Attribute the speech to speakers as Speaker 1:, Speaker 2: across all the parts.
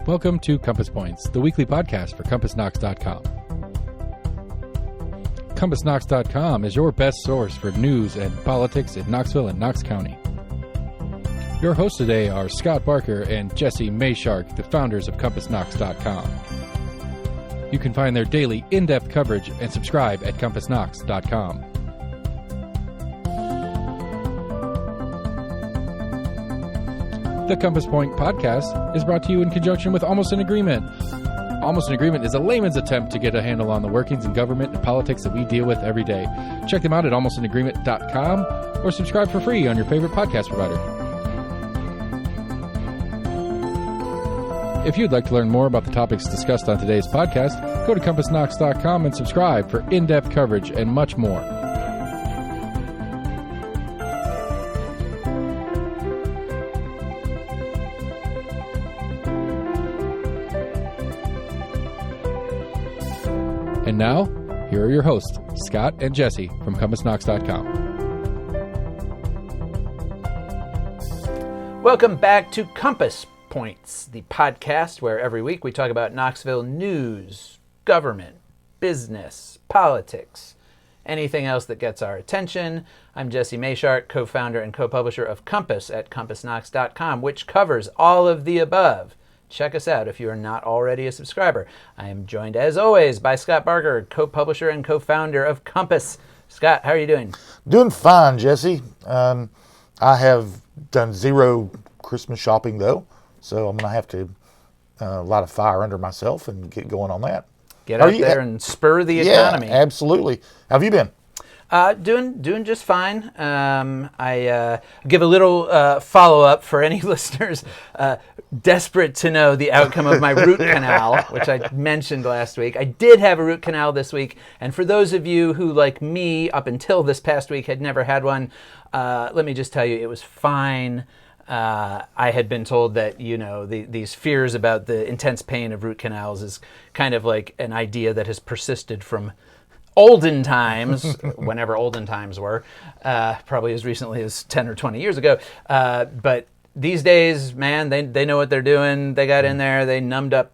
Speaker 1: Welcome to Compass Points, the weekly podcast for CompassKnox.com. CompassKnox.com is your best source for news and politics in Knoxville and Knox County. Your hosts today are Scott Barker and Jesse Mayshark, the founders of CompassKnox.com. You can find their daily in-depth coverage and subscribe at CompassKnox.com. The Compass Point podcast is brought to you in conjunction with Almost an Agreement. Almost an Agreement is a layman's attempt to get a handle on the workings in government and politics that we deal with every day. Check them out at almostanagreement.com or subscribe for free on your favorite podcast provider. If you'd like to learn more about the topics discussed on today's podcast, go to CompassKnox.com and subscribe for in-depth coverage and much more. And now, here are your hosts, Scott and Jesse from CompassKnox.com.
Speaker 2: Welcome back to Compass Points, the podcast where every week we talk about Knoxville news, government, business, politics, anything else that gets our attention. I'm Jesse Mayshark, co-founder and co-publisher of Compass at CompassKnox.com, which covers all of the above. Check us out if you are not already a subscriber. I am joined, as always, by Scott Barker, co-publisher and co-founder of Compass. Scott, how are you doing?
Speaker 3: Doing fine, Jesse. I have done zero Christmas shopping, though, so I'm going to have to light a fire under myself and get going on that.
Speaker 2: Get out there and spur the economy.
Speaker 3: Yeah, absolutely. How have you been?
Speaker 2: Doing just fine. I give a little follow-up for any listeners desperate to know the outcome of my root canal, which I mentioned last week. I did have a root canal this week, and for those of you who, like me, up until this past week had never had one, let me just tell you, it was fine. I had been told that, these fears about the intense pain of root canals is kind of like an idea that has persisted from olden times, whenever olden times were, probably as recently as 10 or 20 years ago. But these days, man, they know what they're doing. They got in there, they numbed up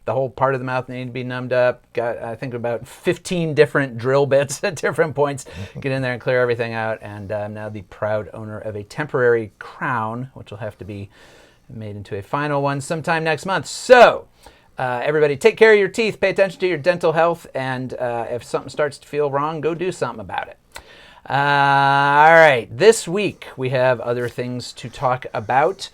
Speaker 2: the whole part of the mouth that needed to be numbed up. Got, I think, about 15 different drill bits at different points. Get in there and clear everything out. And I'm now the proud owner of a temporary crown, which will have to be made into a final one sometime next month. So, everybody, take care of your teeth, pay attention to your dental health, and if something starts to feel wrong, go do something about it. All right, this week we have other things to talk about.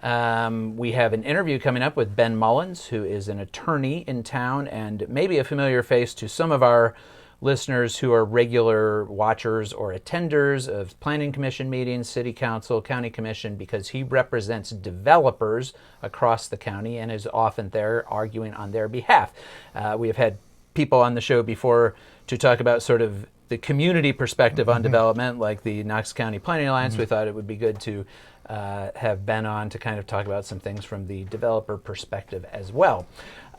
Speaker 2: We have an interview coming up with Ben Mullins, who is an attorney in town and maybe a familiar face to some of our listeners who are regular watchers or attenders of planning commission meetings, city council, county commission, because he represents developers across the county and is often there arguing on their behalf. We have had people on the show before to talk about sort of the community perspective on development, like the Knox County Planning Alliance. We thought it would be good to have Ben on to kind of talk about some things from the developer perspective as well.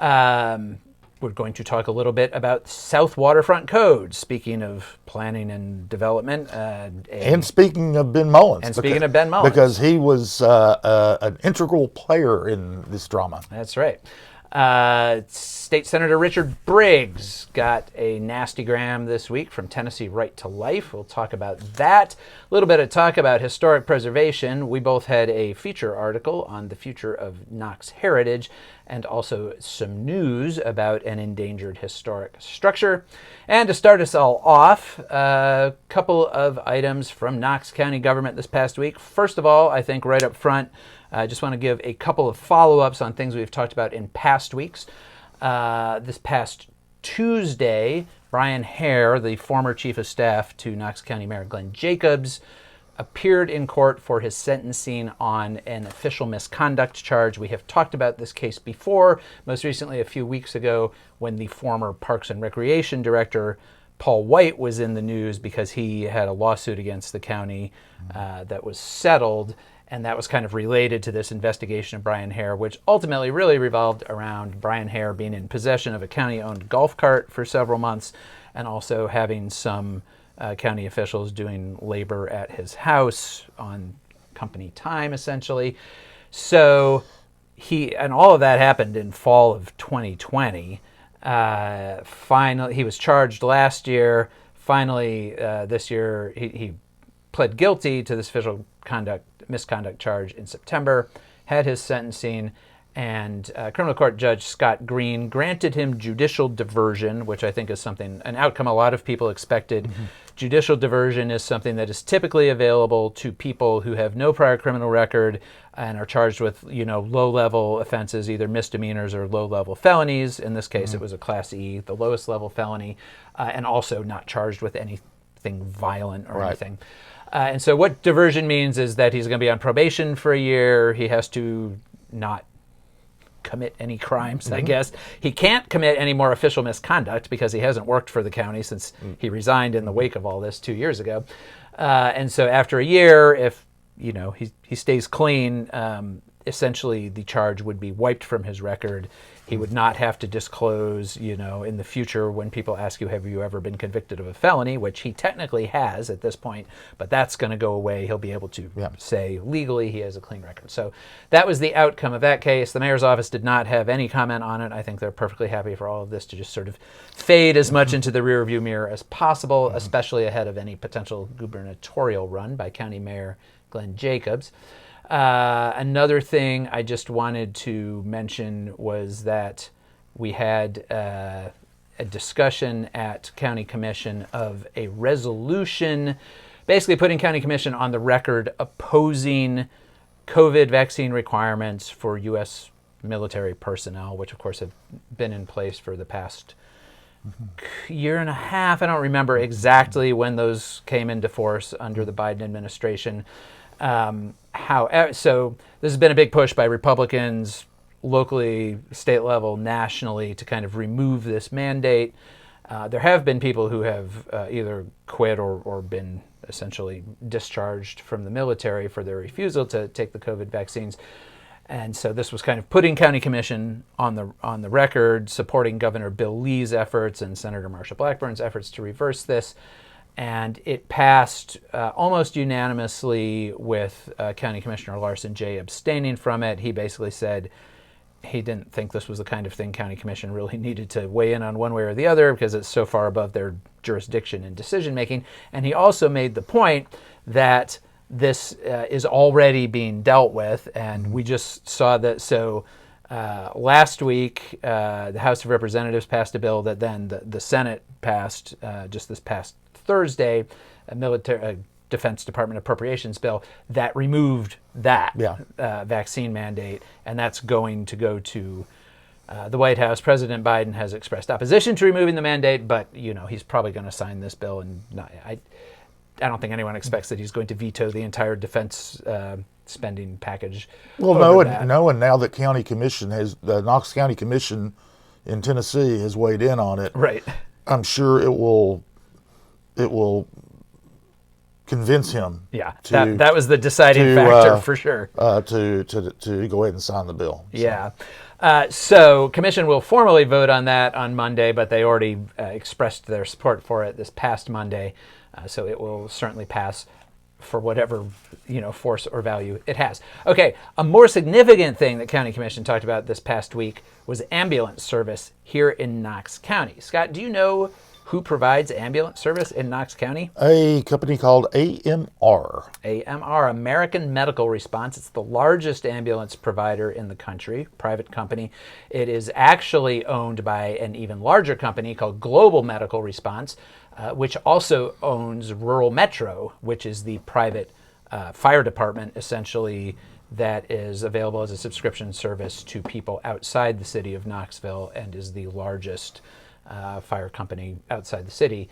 Speaker 2: We're going to talk a little bit about South Waterfront Code, speaking of planning and development.
Speaker 3: And speaking of Ben Mullins. Because he was an integral player in this drama.
Speaker 2: That's right. State Senator Richard Briggs got a nastygram this week from Tennessee Right to Life. We'll talk about that. A little bit of talk about historic preservation. We both had a feature article on the future of Knox heritage and also some news about an endangered historic structure. And to start us all off, a couple of items from Knox County government this past week. First of all, I think right up front, I just want to give a couple of follow-ups on things we've talked about in past weeks. This past Tuesday, Brian Hare, the former chief of staff to Knox County Mayor Glenn Jacobs, appeared in court for his sentencing on an official misconduct charge. We have talked about this case before, most recently a few weeks ago when the former Parks and Recreation Director, Paul White, was in the news because he had a lawsuit against the county that was settled. And that was kind of related to this investigation of Brian Hare, which ultimately really revolved around Brian Hare being in possession of a county-owned golf cart for several months and also having some county officials doing labor at his house on company time, essentially. So and all of that happened in fall of 2020. Finally, he was charged last year. Finally, this year, he pled guilty to this official misconduct charge in September, had his sentencing, and criminal court judge Scott Green granted him judicial diversion, which I think is an outcome a lot of people expected. Mm-hmm. Judicial diversion is something that is typically available to people who have no prior criminal record and are charged with, low-level offenses, either misdemeanors or low-level felonies. In this case, It was a Class E, the lowest level felony, and also not charged with anything violent or anything. And so what diversion means is that he's going to be on probation for a year. He has to not commit any crimes, I guess. He can't commit any more official misconduct because he hasn't worked for the county since he resigned in the wake of all this 2 years ago. And so after a year, if he stays clean, essentially the charge would be wiped from his record. He would not have to disclose, in the future when people ask you, have you ever been convicted of a felony, which he technically has at this point, but that's going to go away. He'll be able to say legally he has a clean record. So that was the outcome of that case. The mayor's office did not have any comment on it. I think they're perfectly happy for all of this to just sort of fade as much into the rearview mirror as possible, especially ahead of any potential gubernatorial run by County Mayor Glenn Jacobs. Another thing I just wanted to mention was that we had a discussion at County Commission of a resolution basically putting County Commission on the record opposing COVID vaccine requirements for U.S. military personnel, which of course have been in place for the past year and a half. I don't remember exactly when those came into force under the Biden administration. However, so this has been a big push by Republicans locally, state level, nationally to kind of remove this mandate. There have been people who have either quit or been essentially discharged from the military for their refusal to take the COVID vaccines. And so this was kind of putting County Commission on the record, supporting Governor Bill Lee's efforts and Senator Marsha Blackburn's efforts to reverse this. And it passed almost unanimously with County Commissioner Larson J. abstaining from it. He basically said he didn't think this was the kind of thing County Commission really needed to weigh in on one way or the other because it's so far above their jurisdiction and decision making. And he also made the point that this is already being dealt with, and we just saw that. So last week, the House of Representatives passed a bill that then the Senate passed just this past Thursday, a Defense Department appropriations bill that removed that vaccine mandate, and that's going to go to the White House. President Biden has expressed opposition to removing the mandate, but he's probably going to sign this bill, and I don't think anyone expects that he's going to veto the entire defense spending package.
Speaker 3: Well, knowing now that the Knox County Commission in Tennessee has weighed in on it,
Speaker 2: right?
Speaker 3: I'm sure it will convince him.
Speaker 2: Yeah, that was the deciding factor for sure.
Speaker 3: To go ahead and sign the bill. So.
Speaker 2: Yeah. So Commission will formally vote on that on Monday, but they already expressed their support for it this past Monday. So it will certainly pass for whatever force or value it has. Okay, a more significant thing that County Commission talked about this past week was ambulance service here in Knox County. Scott, do you know who provides ambulance service in Knox County?
Speaker 3: A company called AMR.
Speaker 2: AMR, American Medical Response. It's the largest ambulance provider in the country, private company. It is actually owned by an even larger company called Global Medical Response, which also owns Rural Metro, which is the private fire department, essentially, that is available as a subscription service to people outside the city of Knoxville and is the largest fire company outside the city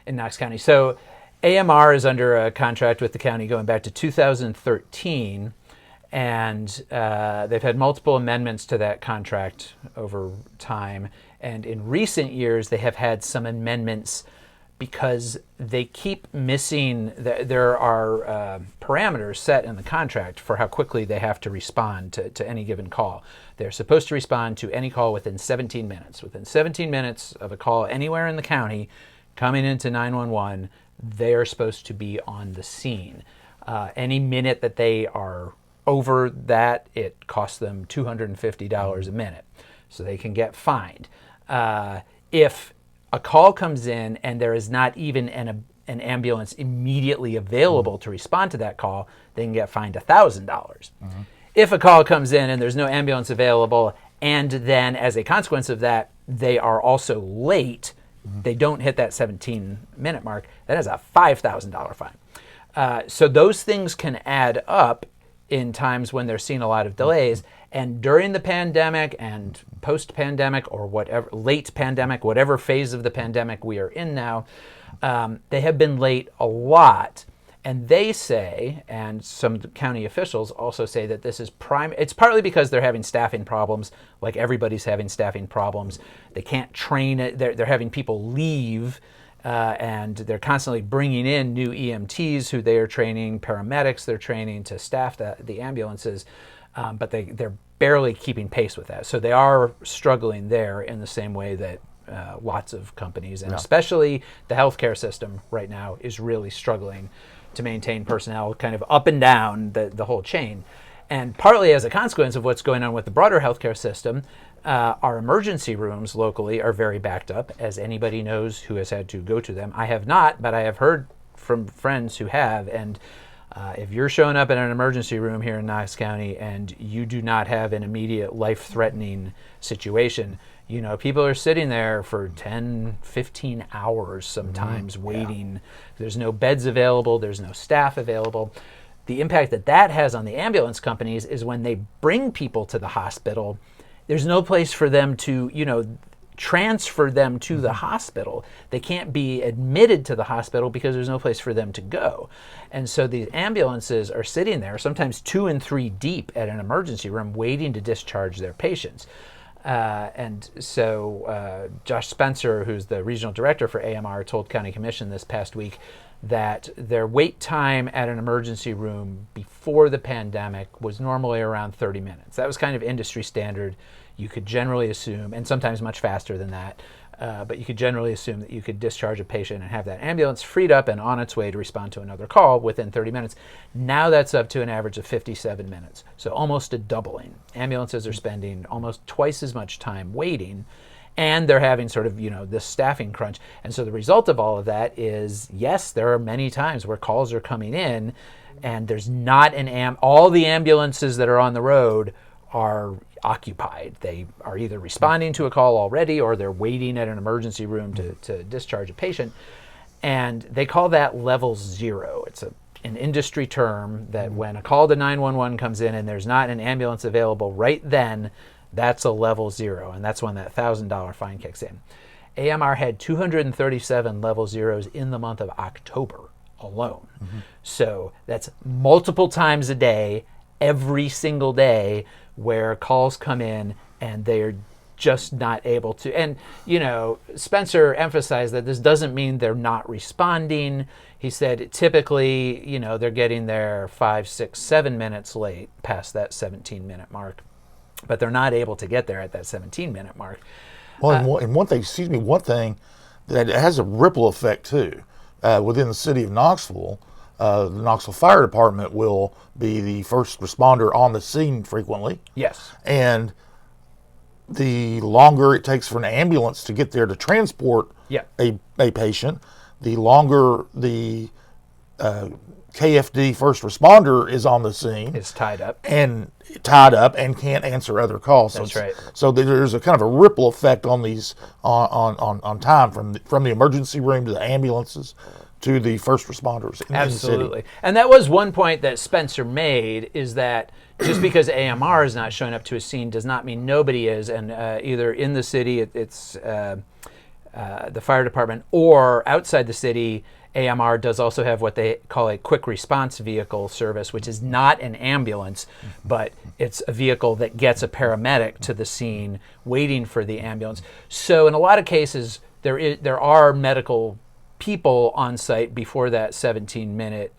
Speaker 2: in Knox County. So AMR is under a contract with the county going back to 2013, and they've had multiple amendments to that contract over time. And in recent years, they have had some amendments because they keep missing. There are parameters set in the contract for how quickly they have to respond to any given call. They're supposed to respond to any call within 17 minutes. Within 17 minutes of a call anywhere in the county coming into 911, they are supposed to be on the scene. Any minute that they are over that, it costs them $250 a minute. So they can get fined. If a call comes in and there is not even an ambulance immediately available to respond to that call, they can get fined $1,000. If a call comes in and there's no ambulance available, and then as a consequence of that, they are also late, they don't hit that 17-minute mark, that is a $5,000 fine. So those things can add up in times when they're seeing a lot of delays. And during the pandemic and post-pandemic or whatever, late pandemic, whatever phase of the pandemic we are in now, they have been late a lot. And they say, and some county officials also say, that this is it's partly because they're having staffing problems, like everybody's having staffing problems. They can't train it. They're having people leave, and they're constantly bringing in new EMTs who they are training, paramedics they're training to staff the ambulances, but they're barely keeping pace with that. So they are struggling there in the same way that lots of companies, and especially the healthcare system right now, is really struggling to maintain personnel kind of up and down the whole chain. And partly as a consequence of what's going on with the broader healthcare system, our emergency rooms locally are very backed up, as anybody knows who has had to go to them. I have not, but I have heard from friends who have. And if you're showing up in an emergency room here in Knox County and you do not have an immediate life-threatening situation, people are sitting there for 10, 15 hours sometimes waiting. There's no beds available. There's no staff available. The impact that has on the ambulance companies is when they bring people to the hospital, there's no place for them to, transfer them to the hospital. They can't be admitted to the hospital because there's no place for them to go. And so the ambulances are sitting there, sometimes 2 and 3 deep at an emergency room, waiting to discharge their patients. And so Josh Spencer, who's the regional director for AMR, told County Commission this past week that their wait time at an emergency room before the pandemic was normally around 30 minutes. That was kind of industry standard. You could generally assume, and sometimes much faster than that, but you could generally assume that you could discharge a patient and have that ambulance freed up and on its way to respond to another call within 30 minutes. Now that's up to an average of 57 minutes, so almost a doubling. Ambulances are spending almost twice as much time waiting, and they're having sort of, this staffing crunch. And so the result of all of that is, yes, there are many times where calls are coming in and there's not all the ambulances that are on the road are occupied. They are either responding to a call already or they're waiting at an emergency room to discharge a patient. And they call that level 0. It's an industry term that when a call to 911 comes in and there's not an ambulance available right then, that's a level 0. And that's when that $1,000 fine kicks in. AMR had 237 level 0s in the month of October alone. So that's multiple times a day, every single day, where calls come in and they're just not able to. And, Spencer emphasized that this doesn't mean they're not responding. He said typically, they're getting there 5, 6, 7 minutes late past that 17-minute mark, but they're not able to get there at that 17-minute mark.
Speaker 3: Well, and one thing that has a ripple effect too, within the city of Knoxville. The Knoxville Fire Department will be the first responder on the scene frequently.
Speaker 2: Yes. And
Speaker 3: the longer it takes for an ambulance to get there to transport a patient, the longer the KFD first responder is on the scene.
Speaker 2: Is tied up
Speaker 3: and can't answer other calls.
Speaker 2: That's right.
Speaker 3: So there's a kind of a ripple effect on these on time from the emergency room to the ambulances to the first responders in the city.
Speaker 2: Absolutely. And that was one point that Spencer made, is that just because AMR is not showing up to a scene does not mean nobody is. And either in the city, it's the fire department, or outside the city, AMR does also have what they call a quick response vehicle service, which is not an ambulance, but it's a vehicle that gets a paramedic to the scene waiting for the ambulance. So in a lot of cases, there are medical people on site before that 17-minute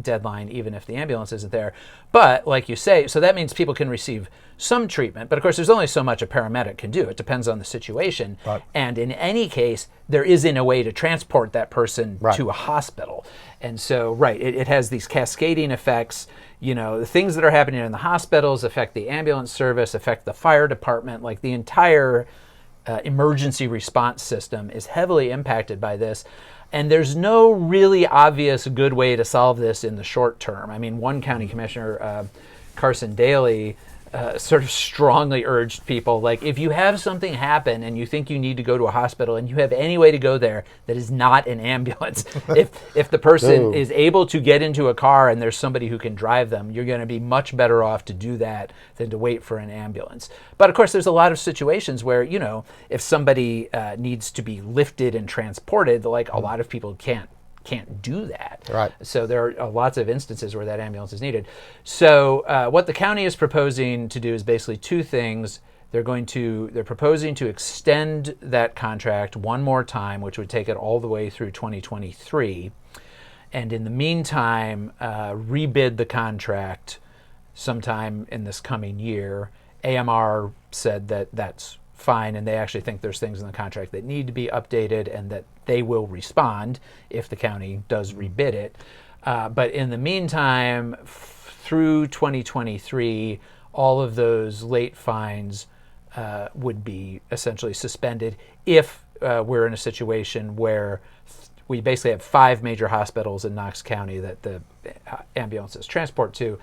Speaker 2: deadline, even if the ambulance isn't there. But like you say, so that means people can receive some treatment. But of course, there's only so much a paramedic can do. It depends on the situation.
Speaker 3: Right.
Speaker 2: And in any case, there isn't a way to transport that person to a hospital. And so, right, it has these cascading effects. The things that are happening in the hospitals affect the ambulance service, affect the fire department. Like the entire emergency response system is heavily impacted by this. And there's no really obvious good way to solve this in the short term. I mean, one county commissioner, Carson Daly, sort of strongly urged people, like, if you have something happen and you think you need to go to a hospital and you have any way to go there that is not an ambulance, if the person is able to get into a car and there's somebody who can drive them, you're going to be much better off to do that than to wait for an ambulance. But of course, there's a lot of situations where, if somebody needs to be lifted and transported, like a lot of people can't do that.
Speaker 3: Right.
Speaker 2: So there are lots of instances where that ambulance is needed. So what the county is proposing to do is basically two things. They're proposing to extend that contract one more time, which would take it all the way through 2023. And in the meantime, rebid the contract sometime in this coming year. AMR said that that's fine, and they actually think there's things in the contract that need to be updated and that they will respond if the county does rebid it. But in the meantime, through 2023, all of those late fines would be essentially suspended if we're in a situation where we basically have 5 major hospitals in Knox County that the ambulances transport to.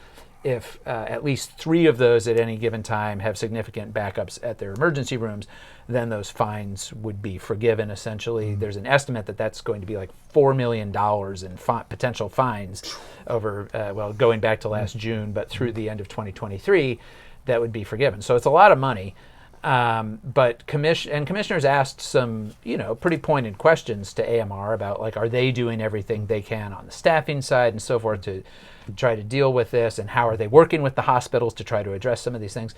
Speaker 2: If at least 3 of those at any given time have significant backups at their emergency rooms, then those fines would be forgiven, essentially. There's an estimate that that's going to be like $4 million in potential fines over, going back to last June, but through the end of 2023, that would be forgiven. So it's a lot of money. But commissioners asked some, pretty pointed questions to AMR about, like, are they doing everything they can on the staffing side and so forth to try to deal with this, and how are they working with the hospitals to try to address some of these things?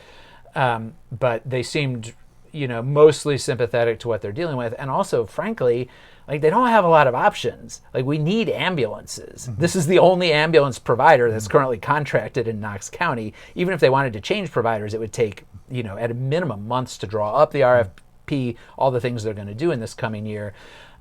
Speaker 2: But they seemed, mostly sympathetic to what they're dealing with, and also, frankly, like, they don't have a lot of options. Like, we need ambulances. Mm-hmm. This is the only ambulance provider that's currently contracted in Knox County. Even if they wanted to change providers, it would take, at a minimum months to draw up the RFP, all the things they're going to do in this coming year.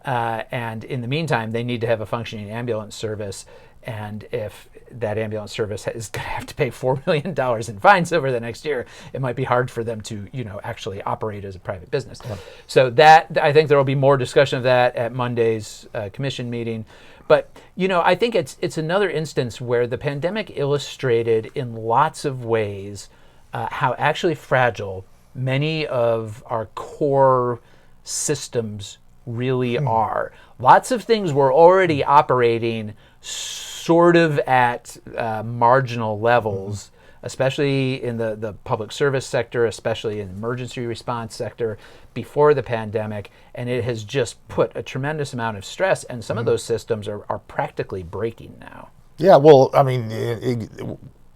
Speaker 2: And in the meantime, they need to have a functioning ambulance service. And if that ambulance service is going to have to pay $4 million in fines over the next year, it might be hard for them to, actually operate as a private business. Yeah. So that, I think there will be more discussion of that at Monday's commission meeting. But, I think it's another instance where the pandemic illustrated in lots of ways how actually fragile many of our core systems really are. Lots of things were already operating sort of at marginal levels, especially in the public service sector, especially in the emergency response sector before the pandemic, and it has just put a tremendous amount of stress, and some of those systems are practically breaking now.
Speaker 3: Yeah, well, I mean, it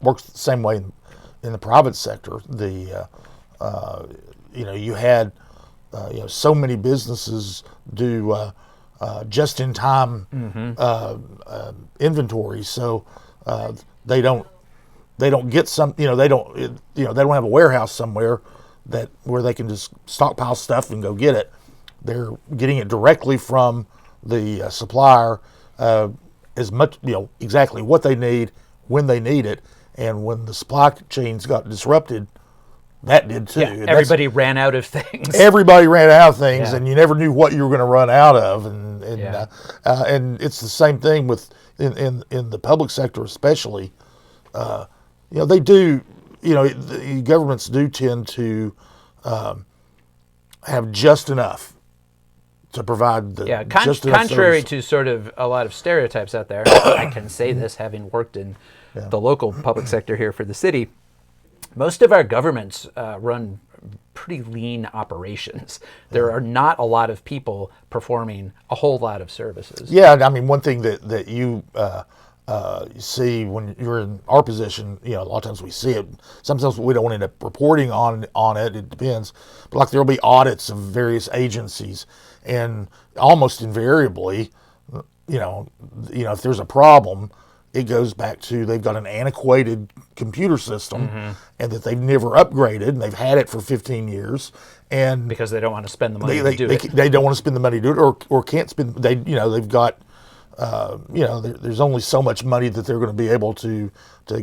Speaker 3: works the same way in the private sector. You had so many businesses do just-in-time inventory, so they don't get some. They don't have a warehouse somewhere where they can just stockpile stuff and go get it. They're getting it directly from the supplier, as much exactly what they need when they need it. And when the supply chains got disrupted, that did too.
Speaker 2: Yeah, everybody ran out of things.
Speaker 3: Everybody ran out of things, and you never knew what you were going to run out of. And it's the same thing with in the public sector, especially. They do. The governments do tend to have just enough to provide the just enough
Speaker 2: contrary
Speaker 3: service.
Speaker 2: To sort of a lot of stereotypes out there. I can say this having worked in the local public sector here for the city. Most of our governments run pretty lean operations. There are not a lot of people performing a whole lot of services.
Speaker 3: Yeah, I mean, one thing that you see when you're in our position, a lot of times we see it. Sometimes we don't end up reporting on it. It depends. But like there'll be audits of various agencies, and almost invariably, if there's a problem, it goes back to they've got an antiquated computer system and that they've never upgraded, and they've had it for 15 years. And
Speaker 2: because they don't want to spend the money to do it.
Speaker 3: They don't want to spend the money to do it, or can't spend. They've got there's only so much money that they're going to be able to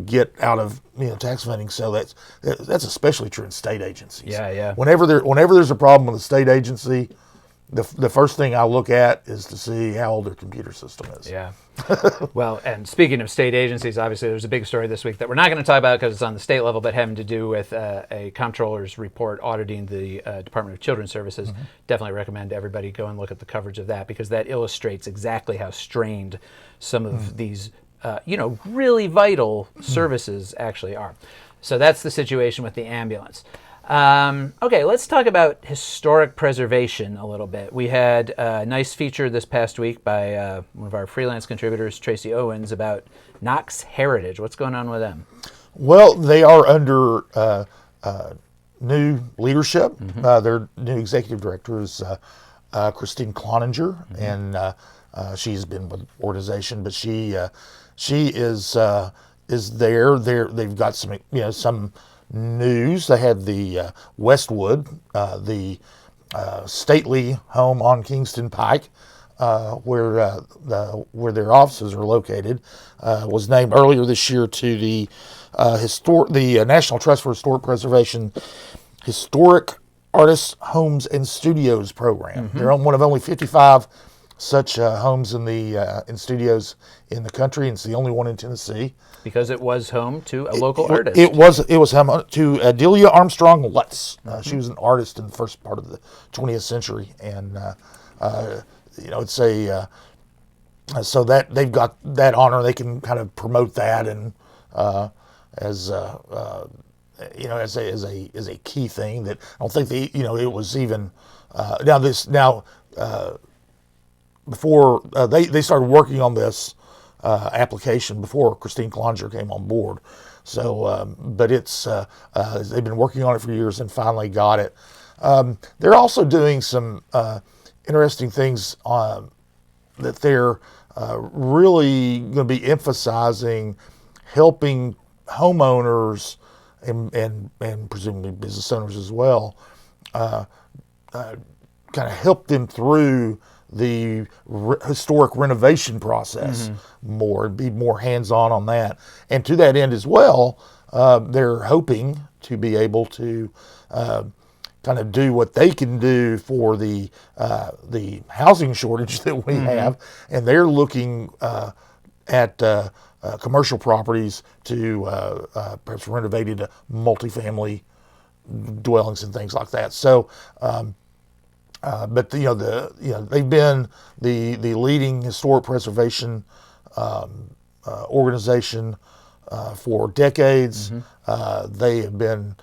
Speaker 3: get out of tax funding. So that's especially true in state agencies.
Speaker 2: Yeah.
Speaker 3: Whenever there's a problem with a state agency, the first thing I look at is to see how old their computer system is.
Speaker 2: Yeah. Well, and speaking of state agencies, obviously there's a big story this week that we're not going to talk about because it's on the state level, but having to do with a comptroller's report auditing the Department of Children's Services. Mm-hmm. Definitely recommend everybody go and look at the coverage of that, because that illustrates exactly how strained some of these really vital services actually are. So that's the situation with the ambulance. Okay, let's talk about historic preservation a little bit. We had a nice feature this past week by one of our freelance contributors, Tracy Owens, about Knox Heritage. What's going on with them?
Speaker 3: Well, they are under new leadership. Mm-hmm. Their new executive director is Christine Cloninger, mm-hmm. and she's been with the organization, but she is there. They've got some news. They had the Westwood, the stately home on Kingston Pike, where their offices are located, was named earlier this year to the National Trust for Historic Preservation Historic Artists, Homes, and Studios program. Mm-hmm. They're one of only 55 such homes in studios in the country, and it's the only one in Tennessee. Because
Speaker 2: it was home to a local artist.
Speaker 3: It was home to Adelia Armstrong Lutz. She was an artist in the first part of the 20th century, and it's a so that they've got that honor. They can kind of promote that, and as a key thing that I don't think it was even before they started working on this application before Christine Cloninger came on board. So, but it's they've been working on it for years and finally got it. They're also doing some interesting things that they're really going to be emphasizing, helping homeowners and presumably business owners as well, kind of help them through the historic renovation process more, be more hands-on that. And to that end as well, they're hoping to be able to kind of do what they can do for the housing shortage that we have. And they're looking at commercial properties to perhaps renovate into multifamily dwellings and things like that. So, but they've been the leading historic preservation organization for decades. They have been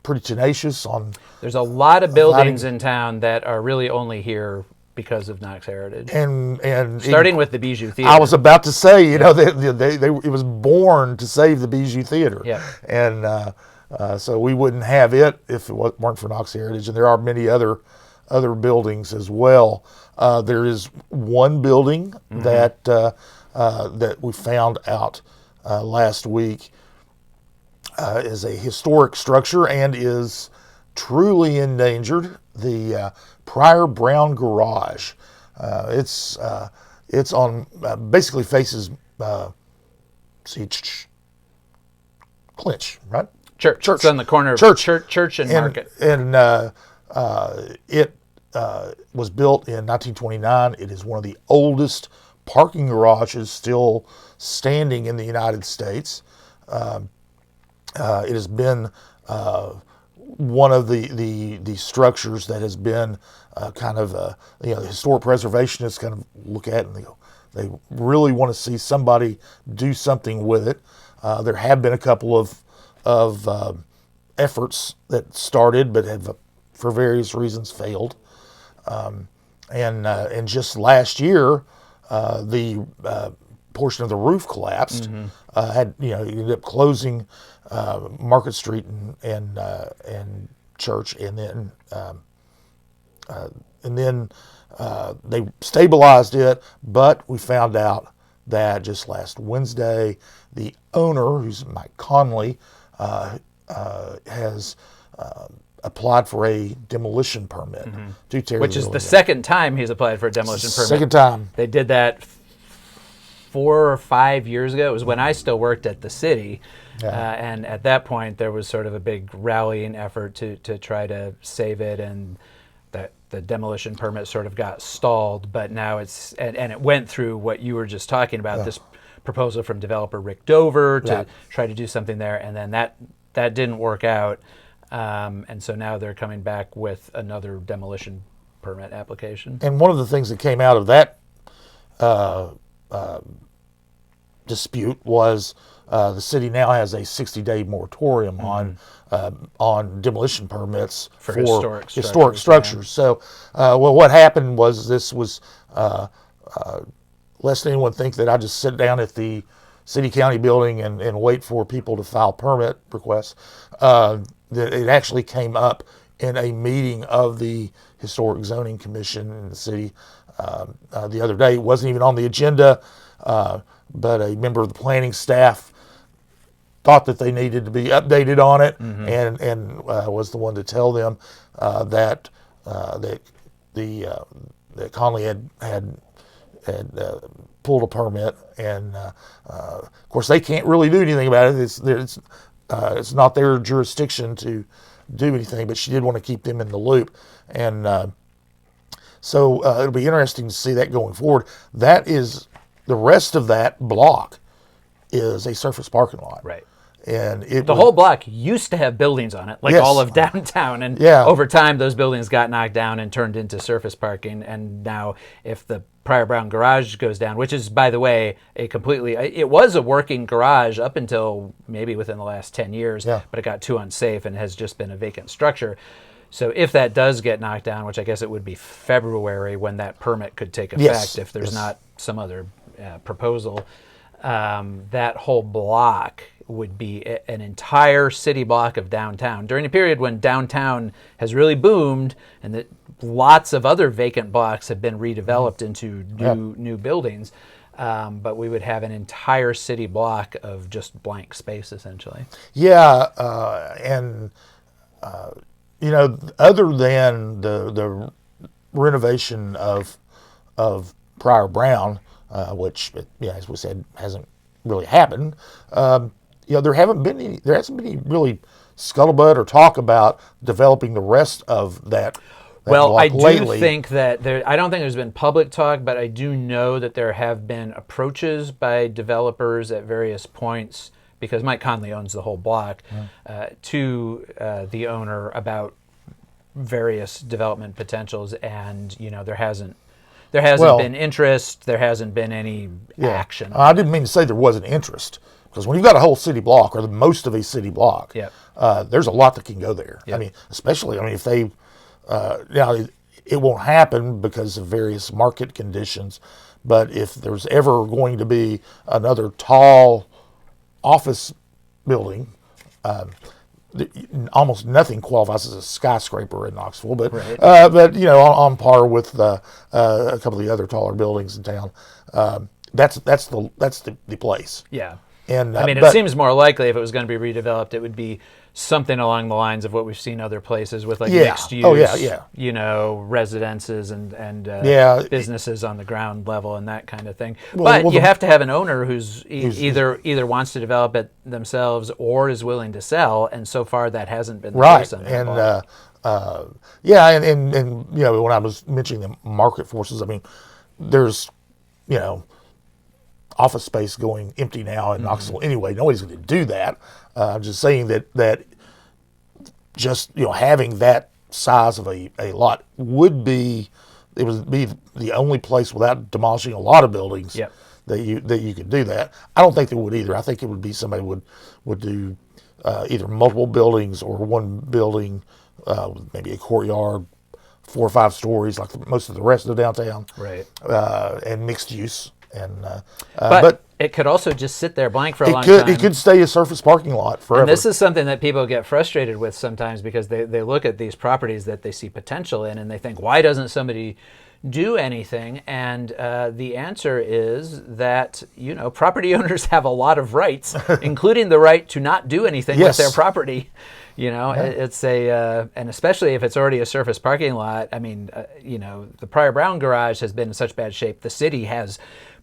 Speaker 3: pretty tenacious on.
Speaker 2: There's a lot of buildings in town that are really only here because of Knox Heritage, and starting with the Bijou Theater.
Speaker 3: I was about to say, it was born to save the Bijou Theater.
Speaker 2: Yeah,
Speaker 3: and so we wouldn't have it if it weren't for Knox Heritage, and there are many other buildings as well. There is one building that we found out last week is a historic structure and is truly endangered. The Pryor Brown Garage. It's on basically faces Clinch, right?
Speaker 2: Church. It's on the corner of Church and Market.
Speaker 3: And it was built in 1929. It is one of the oldest parking garages still standing in the United States. It has been one of the structures that has been kind of the historic preservationists kind of look at and they really want to see somebody do something with it. There have been a couple of efforts that started but have for various reasons failed. And just last year, the portion of the roof collapsed. Ended up closing Market Street and Church, and then they stabilized it. But we found out that just last Wednesday, the owner, who's Mike Conley, has applied for a demolition permit to tear
Speaker 2: which is the second time he's applied for a demolition permit.
Speaker 3: Second time.
Speaker 2: They did that 4 or 5 years ago. It was when I still worked at the city. And at that point, there was sort of a big rallying effort to try to save it, and the demolition permit sort of got stalled. But now it's, and it went through what you were just talking about, this proposal from developer Rick Dover to try to do something there, and then that didn't work out. And so now they're coming back with another demolition permit application.
Speaker 3: And one of the things that came out of that dispute was the city now has a 60-day moratorium on demolition permits for historic structures. So, what happened was this was, lest anyone think that I just sit down at the city-county building and wait for people to file permit requests. It actually came up in a meeting of the Historic Zoning Commission in the city the other day. It wasn't even on the agenda, but a member of the planning staff thought that they needed to be updated on it, and was the one to tell them that Conley had pulled a permit, and of course they can't really do anything about it. It's not their jurisdiction to do anything, but she did want to keep them in the loop, and so it'll be interesting to see that going forward. That is, the rest of that block is a surface parking lot,
Speaker 2: right?
Speaker 3: And
Speaker 2: the whole block used to have buildings on it, like all of downtown, and over time those buildings got knocked down and turned into surface parking. And now, if the Pryor Brown garage goes down, which is, by the way, it was a working garage up until maybe within the last 10 years, but it got too unsafe and has just been a vacant structure. So if that does get knocked down, which I guess it would be February when that permit could take effect, if there's not some other proposal, that whole block would be an entire city block of downtown during a period when downtown has really boomed, and that lots of other vacant blocks have been redeveloped into new buildings. But we would have an entire city block of just blank space, essentially.
Speaker 3: And other than the renovation of Pryor Brown, which, as we said, hasn't really happened. There hasn't been any really scuttlebutt or talk about developing the rest of that.
Speaker 2: Well, I
Speaker 3: do
Speaker 2: think that I don't think there's been public talk, but I do know that there have been approaches by developers at various points, because Mike Conley owns the whole block, to the owner about various development potentials, and there hasn't been interest. There hasn't been any action.
Speaker 3: I didn't mean to say there wasn't interest, because when you've got a whole city block, or most of a city block, there's a lot that can go there. I mean, especially, if they, it won't happen because of various market conditions, but if there's ever going to be another tall office building, almost nothing qualifies as a skyscraper in Knoxville, but on par with a couple of the other taller buildings in town. That's the place.
Speaker 2: Yeah.
Speaker 3: And
Speaker 2: it seems more likely if it was going to be redeveloped, it would be something along the lines of what we've seen other places with, like, mixed use, residences and businesses on the ground level and that kind of thing. But you have to have an owner who's either wants to develop it themselves or is willing to sell, and so far that hasn't been the case.
Speaker 3: And when I was mentioning the market forces, there's office space going empty now in Knoxville anyway. Nobody's going to do that. I'm just saying that just having that size of a lot would be the only place without demolishing a lot of buildings that you could do that. I don't think they would either. I think it would be somebody would do either multiple buildings or one building, maybe a courtyard, 4 or 5 stories like most of the rest of the downtown, and mixed use. And
Speaker 2: but it could also just sit there blank for a long time.
Speaker 3: It could stay a surface parking lot forever.
Speaker 2: And this is something that people get frustrated with sometimes, because they look at these properties that they see potential in and they think, why doesn't somebody do anything? And the answer is that property owners have a lot of rights, including the right to not do anything with their property. It's and especially if it's already a surface parking lot. The Pryor Brown garage has been in such bad shape. The city has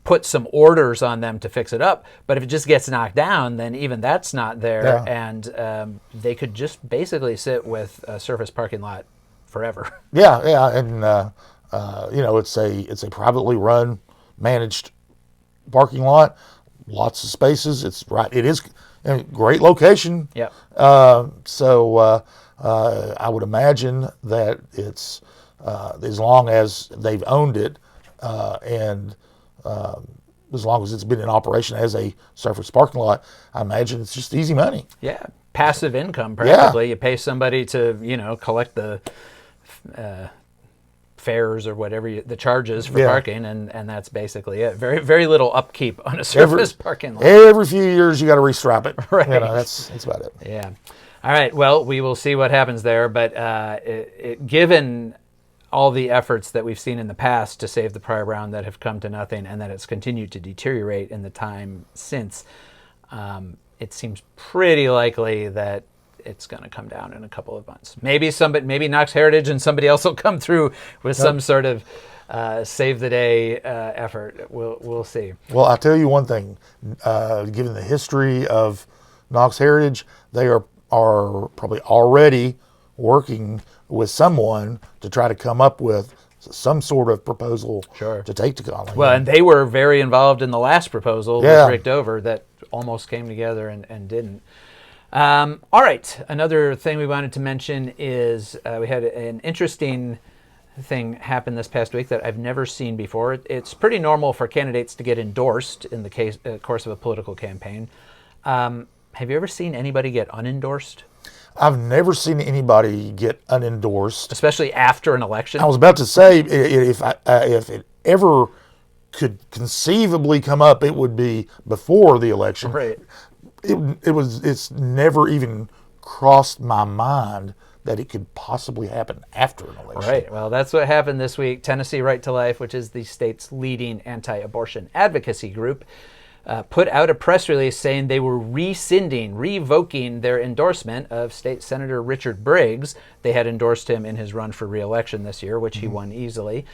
Speaker 2: put some orders on them to fix it up. But if it just gets knocked down, then even that's not there, and they could just basically sit with a surface parking lot forever.
Speaker 3: Yeah, and it's a privately run, managed parking lot, lots of spaces. It is a great location.
Speaker 2: Yeah.
Speaker 3: So I would imagine that it's as long as they've owned it, and as long as it's been in operation as a surface parking lot, I imagine it's just easy money.
Speaker 2: Yeah, passive income practically. Yeah. You pay somebody to collect the fares or whatever the charges for parking, and that's basically it. Very, very little upkeep on a surface parking lot.
Speaker 3: Every few years you got to restripe it.
Speaker 2: Right.
Speaker 3: That's about it.
Speaker 2: Yeah. All right. Well, we will see what happens there, but given all the efforts that we've seen in the past to save the Pryor Brown that have come to nothing, and that it's continued to deteriorate in the time since, it seems pretty likely that it's going to come down in a couple of months. Maybe Knox Heritage and somebody else will come through with some sort of save the day effort. We'll see.
Speaker 3: Well, I'll tell you one thing. Given the history of Knox Heritage, they are probably already working with someone to try to come up with some sort of proposal to take to Conley.
Speaker 2: Well, and they were very involved in the last proposal with Rick Dover that almost came together and didn't. All right. Another thing we wanted to mention is we had an interesting thing happen this past week that I've never seen before. It's pretty normal for candidates to get endorsed in the course of a political campaign. Have you ever seen anybody get unendorsed?
Speaker 3: I've never seen anybody get unendorsed,
Speaker 2: especially after an election.
Speaker 3: I was about to say, if it ever could conceivably come up, it would be before the election.
Speaker 2: Right.
Speaker 3: It's never even crossed my mind that it could possibly happen after an election.
Speaker 2: Right. Well, that's what happened this week. Tennessee Right to Life, which is the state's leading anti-abortion advocacy group, put out a press release saying they were revoking their endorsement of State Senator Richard Briggs. They had endorsed him in his run for re-election this year, which he won easily,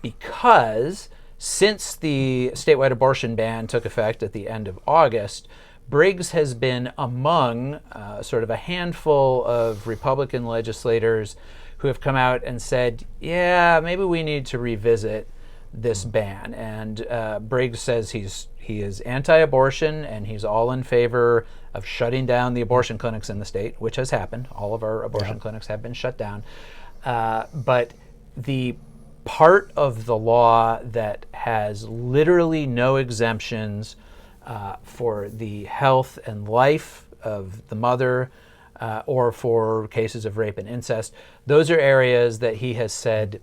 Speaker 2: because since the statewide abortion ban took effect at the end of August, Briggs has been among sort of a handful of Republican legislators who have come out and said, yeah, maybe we need to revisit this ban. And Briggs says he is anti-abortion, and he's all in favor of shutting down the abortion clinics in the state, which has happened. All of our abortion clinics have been shut down. But the part of the law that has literally no exemptions for the health and life of the mother, or for cases of rape and incest, those are areas that he has said,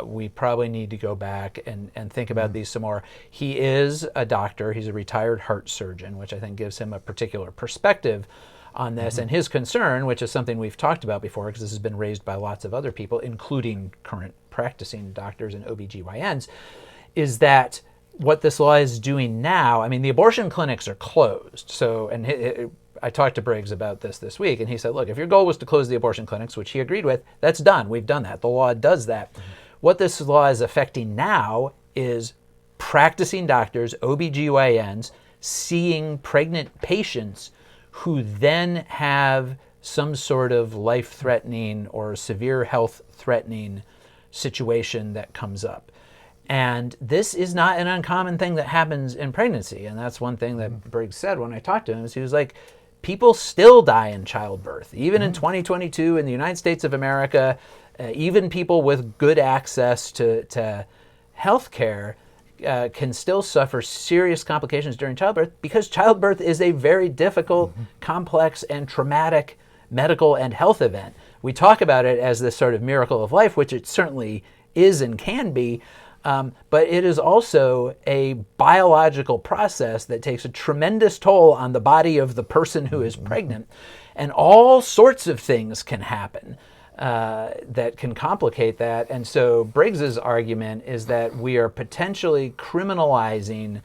Speaker 2: we probably need to go back and think about these some more. He is a doctor. He's a retired heart surgeon, which I think gives him a particular perspective on this. And his concern, which is something we've talked about before, because this has been raised by lots of other people, including current practicing doctors and OBGYNs, is that what this law is doing now, I mean, the abortion clinics are closed. So, and I talked to Briggs about this week, and he said, look, if your goal was to close the abortion clinics, which he agreed with, that's done. We've done that. The law does that. What this law is affecting now is practicing doctors, OBGYNs, seeing pregnant patients who then have some sort of life-threatening or severe health-threatening situation that comes up. And this is not an uncommon thing that happens in pregnancy. And that's one thing that Briggs said when I talked to him, is he was like, people still die in childbirth. Even in 2022 in the United States of America, even people with good access to health care can still suffer serious complications during childbirth, because childbirth is a very difficult, complex, and traumatic medical and health event. We talk about it as this sort of miracle of life, which it certainly is and can be, but it is also a biological process that takes a tremendous toll on the body of the person who is pregnant, and all sorts of things can happen that can complicate that. And so Briggs's argument is that we are potentially criminalizing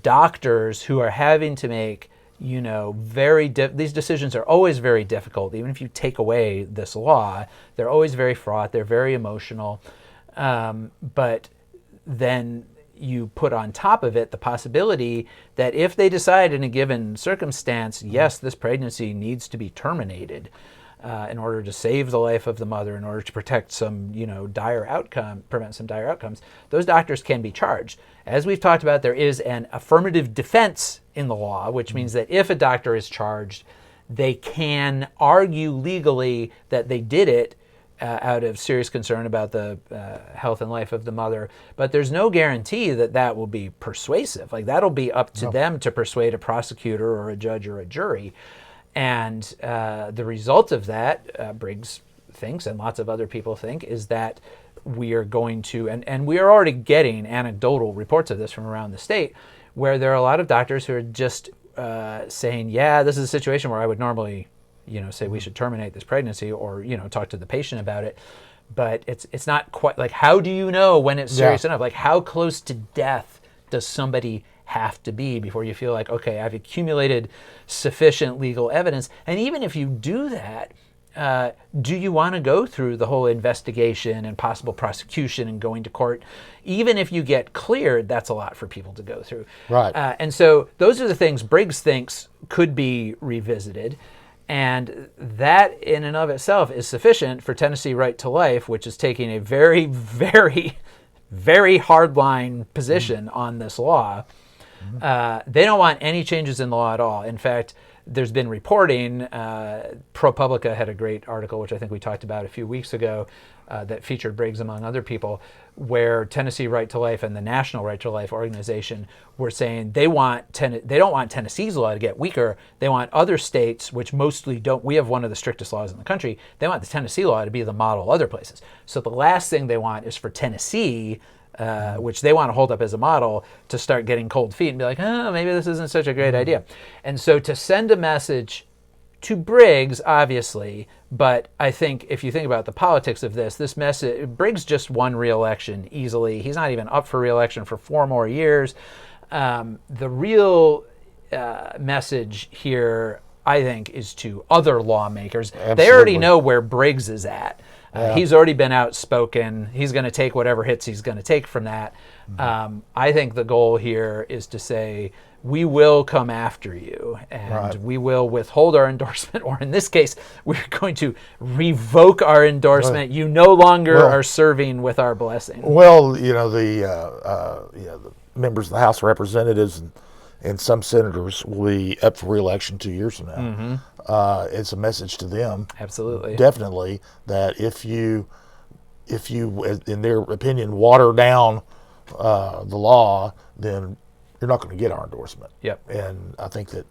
Speaker 2: doctors who are having to make, these decisions are always very difficult. Even if you take away this law, they're always very fraught. They're very emotional. But then you put on top of it the possibility that if they decide in a given circumstance, yes, this pregnancy needs to be terminated in order to save the life of the mother, in order to protect some, prevent some dire outcomes, those doctors can be charged. As we've talked about, there is an affirmative defense in the law, which means that if a doctor is charged, they can argue legally that they did it out of serious concern about the health and life of the mother. But there's no guarantee that that will be persuasive. Like, that'll be up to them to persuade a prosecutor or a judge or a jury. And the result of that, Briggs thinks, and lots of other people think, is that we are going to, and we are already getting anecdotal reports of this from around the state, where there are a lot of doctors who are just saying, yeah, this is a situation where I would normally, say we should terminate this pregnancy, or, talk to the patient about it. But it's not quite, like, how do you know when it's serious enough? Like, how close to death does somebody have to be before you feel like, okay, I've accumulated sufficient legal evidence? And even if you do that, do you want to go through the whole investigation and possible prosecution and going to court? Even if you get cleared, that's a lot for people to go through.
Speaker 3: Right.
Speaker 2: And so those are the things Briggs thinks could be revisited. And that in and of itself is sufficient for Tennessee Right to Life, which is taking a very, very, very hardline position on this law. They don't want any changes in the law at all. In fact, there's been reporting, ProPublica had a great article, which I think we talked about a few weeks ago, that featured Briggs among other people, where Tennessee Right to Life and the National Right to Life organization were saying they don't want Tennessee's law to get weaker. They want other states, which mostly don't. We have one of the strictest laws in the country. They want the Tennessee law to be the model other places. So the last thing they want is for Tennessee, which they want to hold up as a model, to start getting cold feet and be like, oh, maybe this isn't such a great idea. And so to send a message to Briggs, obviously, but I think if you think about the politics of this message, Briggs just won re-election easily. He's not even up for re-election for 4 more years. The real message here, I think, is to other lawmakers.
Speaker 3: Absolutely.
Speaker 2: They already know where Briggs is at. He's already been outspoken. He's going to take whatever hits he's going to take from that. I think the goal here is to say, we will come after you, and we will withhold our endorsement, or in this case, we're going to revoke our endorsement. You no longer are serving with our blessing.
Speaker 3: Well, the members of the House of Representatives and some senators will be up for re-election 2 years from now. It's a message to them.
Speaker 2: Absolutely.
Speaker 3: Definitely, that if you, in their opinion, water down the law, then you're not going to get our endorsement.
Speaker 2: Yep.
Speaker 3: And I think that,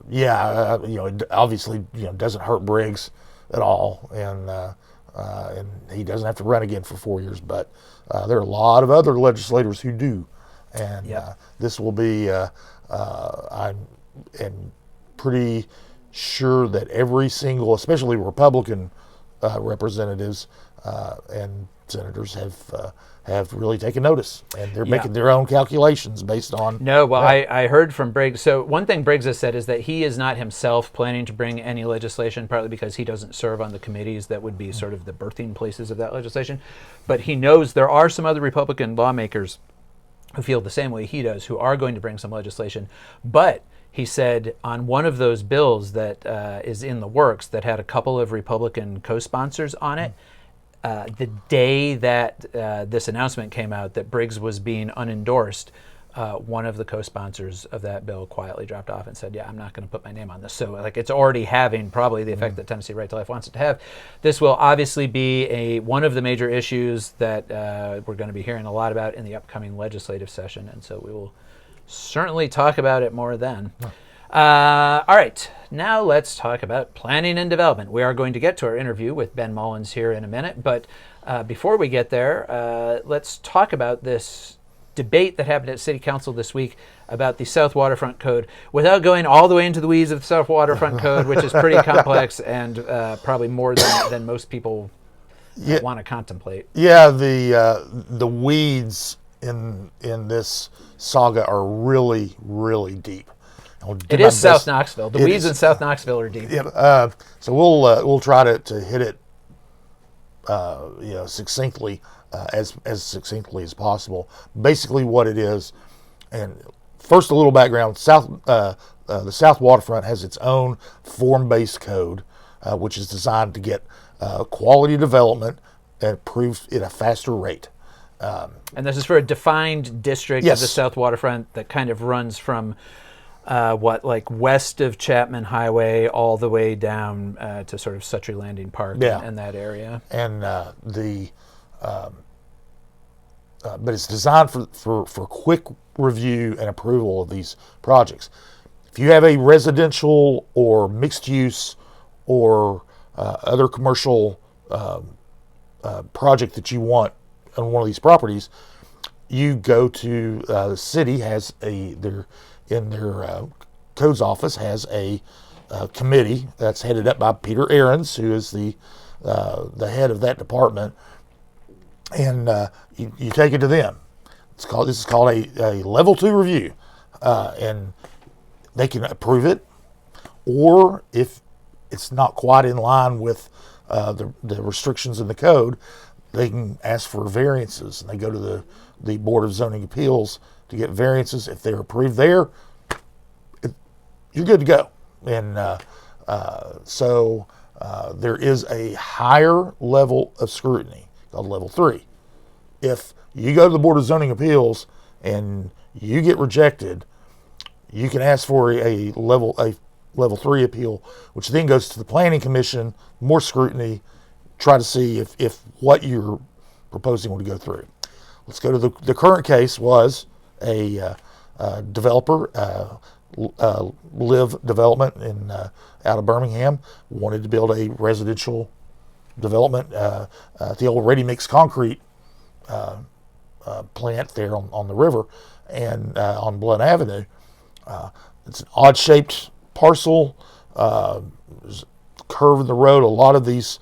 Speaker 3: it obviously, doesn't hurt Briggs at all, and he doesn't have to run again for 4 years. But there are a lot of other legislators who do, and this will be. I'm pretty sure that every single, especially Republican representatives and senators, have really taken notice, and they're making their own calculations based on.
Speaker 2: I heard from Briggs. So one thing Briggs has said is that he is not himself planning to bring any legislation, partly because he doesn't serve on the committees that would be sort of the birthing places of that legislation. But he knows there are some other Republican lawmakers who feel the same way he does, who are going to bring some legislation. But he said on one of those bills that is in the works that had a couple of Republican co-sponsors on it, the day that this announcement came out that Briggs was being unendorsed, one of the co-sponsors of that bill quietly dropped off and said, yeah, I'm not going to put my name on this. So it's already having probably the effect that Tennessee Right to Life wants it to have. This will obviously be one of the major issues that we're going to be hearing a lot about in the upcoming legislative session. And so we will certainly talk about it more then. All right, now let's talk about planning and development. We are going to get to our interview with Ben Mullins here in a minute, but before we get there, let's talk about this debate that happened at City Council this week about the South Waterfront Code, without going all the way into the weeds of the South Waterfront Code, which is pretty complex and probably more than most people want to contemplate.
Speaker 3: Yeah, the weeds in this saga are really, really deep.
Speaker 2: It is South Knoxville. The weeds in South Knoxville are deep.
Speaker 3: So we'll try to hit it succinctly as succinctly as possible. Basically, what it is, and first a little background: the South Waterfront has its own form-based code, which is designed to get quality development and approved at a faster rate.
Speaker 2: And this is for a defined district of the South Waterfront that kind of runs from west of Chapman Highway all the way down to sort of Suttree Landing Park and that area.
Speaker 3: And but it's designed for quick review and approval of these projects. If you have a residential or mixed use or other commercial project that you want on one of these properties, you go to the city has their codes office has a committee that's headed up by Peter Ahrens, who is the head of that department, and you take it to them. This is called a level 2 review, and they can approve it, or if it's not quite in line with the restrictions in the code, they can ask for variances, and they go to the Board of Zoning Appeals to get variances. If they're approved there, you're good to go. And so there is a higher level of scrutiny called level 3. If you go to the Board of Zoning Appeals and you get rejected, you can ask for a level 3 appeal, which then goes to the Planning Commission, more scrutiny, try to see if what you're proposing will go through. Let's go to the current case. Was a developer, Live Development out of Birmingham, wanted to build a residential development at the old ready-mix concrete plant there on the river and on Blunt Avenue. It's an odd-shaped parcel. There's a curve in the road. A lot of these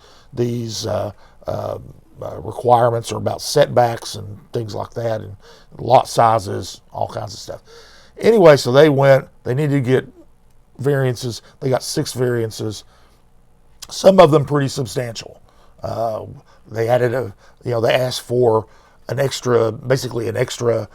Speaker 3: requirements are about setbacks and things like that, and lot sizes, all kinds of stuff. Anyway, so they needed to get variances. They got 6 variances, some of them pretty substantial. They added they asked for basically an extra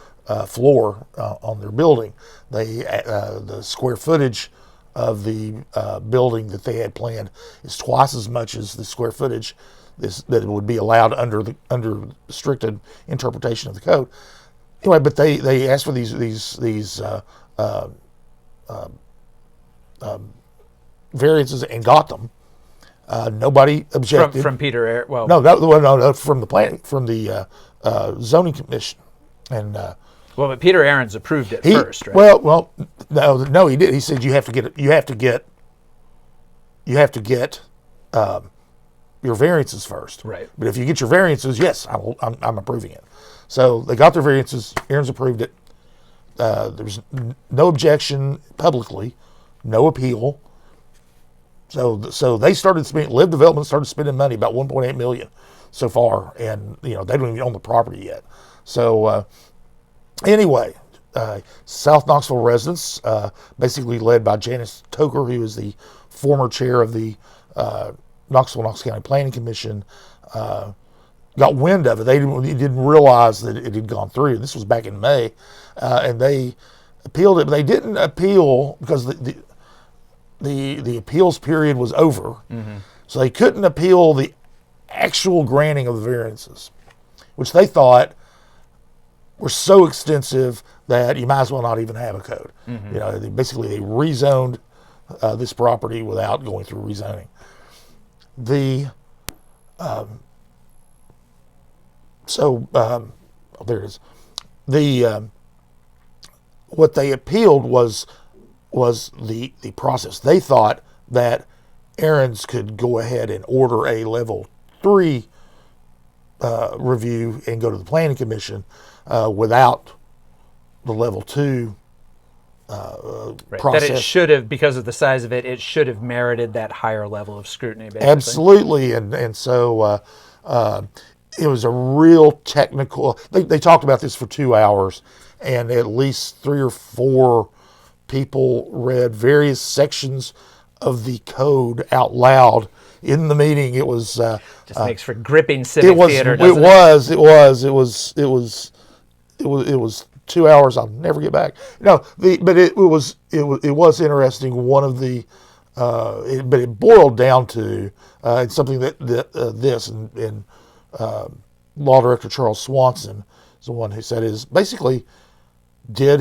Speaker 3: floor on their building. The square footage of the building that they had planned is twice as much as the square footage that would be allowed under restricted interpretation of the code. Anyway, but they asked for these variances and got them. Nobody objected
Speaker 2: from Peter.
Speaker 3: No, from the zoning commission, and
Speaker 2: but Peter Ahrens approved it first, right?
Speaker 3: Well, no, he did. He said you have to get your variances first,
Speaker 2: right?
Speaker 3: But if you get your variances, yes, I'm approving it. So they got their variances. Ahrens approved it. There was no objection publicly, no appeal. So they started spending. Live Development started spending money, about $1.8 million so far, and they don't even own the property yet. So anyway, South Knoxville residents, basically led by Janice Toker, who is the former chair of the Knox County Planning Commission, got wind of it. They didn't realize that it had gone through. This was back in May, and they appealed it, but they didn't appeal because the appeals period was over. Mm-hmm. So they couldn't appeal the actual granting of the variances, which they thought were so extensive that you might as well not even have a code. Mm-hmm. They rezoned this property without going through rezoning. There it is. What they appealed was the process. They thought that Ahrens could go ahead and order a level 3 review and go to the Planning Commission without the level 2 process.
Speaker 2: That it should have, because of the size of it, it should have merited that higher level of scrutiny, basically.
Speaker 3: Absolutely, and so it was a real technical. They talked about this for 2 hours, and at least 3 or 4 people read various sections of the code out loud in the meeting. It was
Speaker 2: just makes for gripping civic theater.
Speaker 3: It was 2 hours I'll never get back. No, but it was interesting. One of the but it boiled down to it's something that this and Law Director Charles Swanson is the one who said is basically did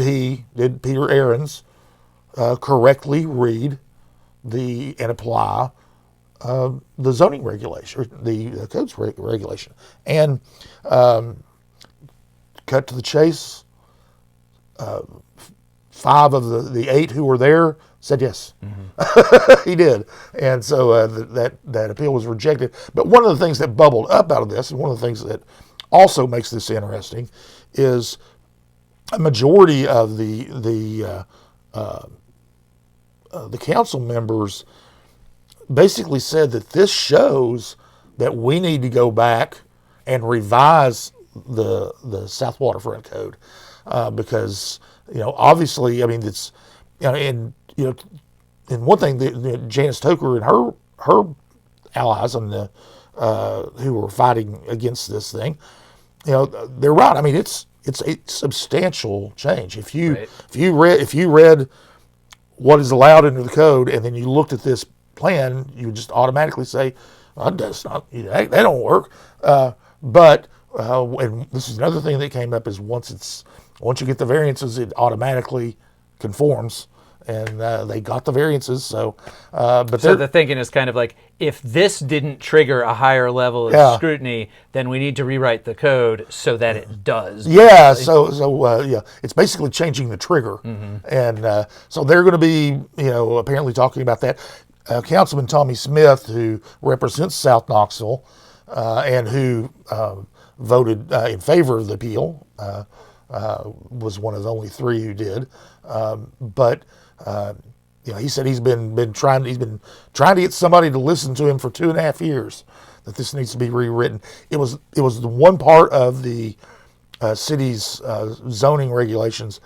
Speaker 3: Peter Ahrens correctly read and apply the zoning regulation, or the codes regulation, and cut to the chase. 5 of the 8 who were there said yes. He did, and so that appeal was rejected. But one of the things that bubbled up out of this, and one of the things that also makes this interesting, is a majority of the council members basically said that this shows that we need to go back and revise the South Waterfront Code because obviously, I mean, it's and one thing that Janice Toker and her allies and the who were fighting against this thing, they're right. I mean, it's a substantial change. If you read what is allowed under the code and then you looked at this plan, you would just automatically say, well, that's not, that don't work. But and this is another thing that came up is once you get the variances, it automatically conforms, and they got the variances. So the thinking is kind of like, if this didn't trigger a higher level of scrutiny, then we need to rewrite the code so that it does. Yeah. So it's basically changing the trigger, and so they're going to be apparently talking about that. Councilman Tommy Smith, who represents South Knoxville, and who voted in favor of the appeal, was one of the only 3 who did. But he said he's been trying to get somebody to listen to him for 2.5 years, that this needs to be rewritten. It was the one part of the city's zoning regulations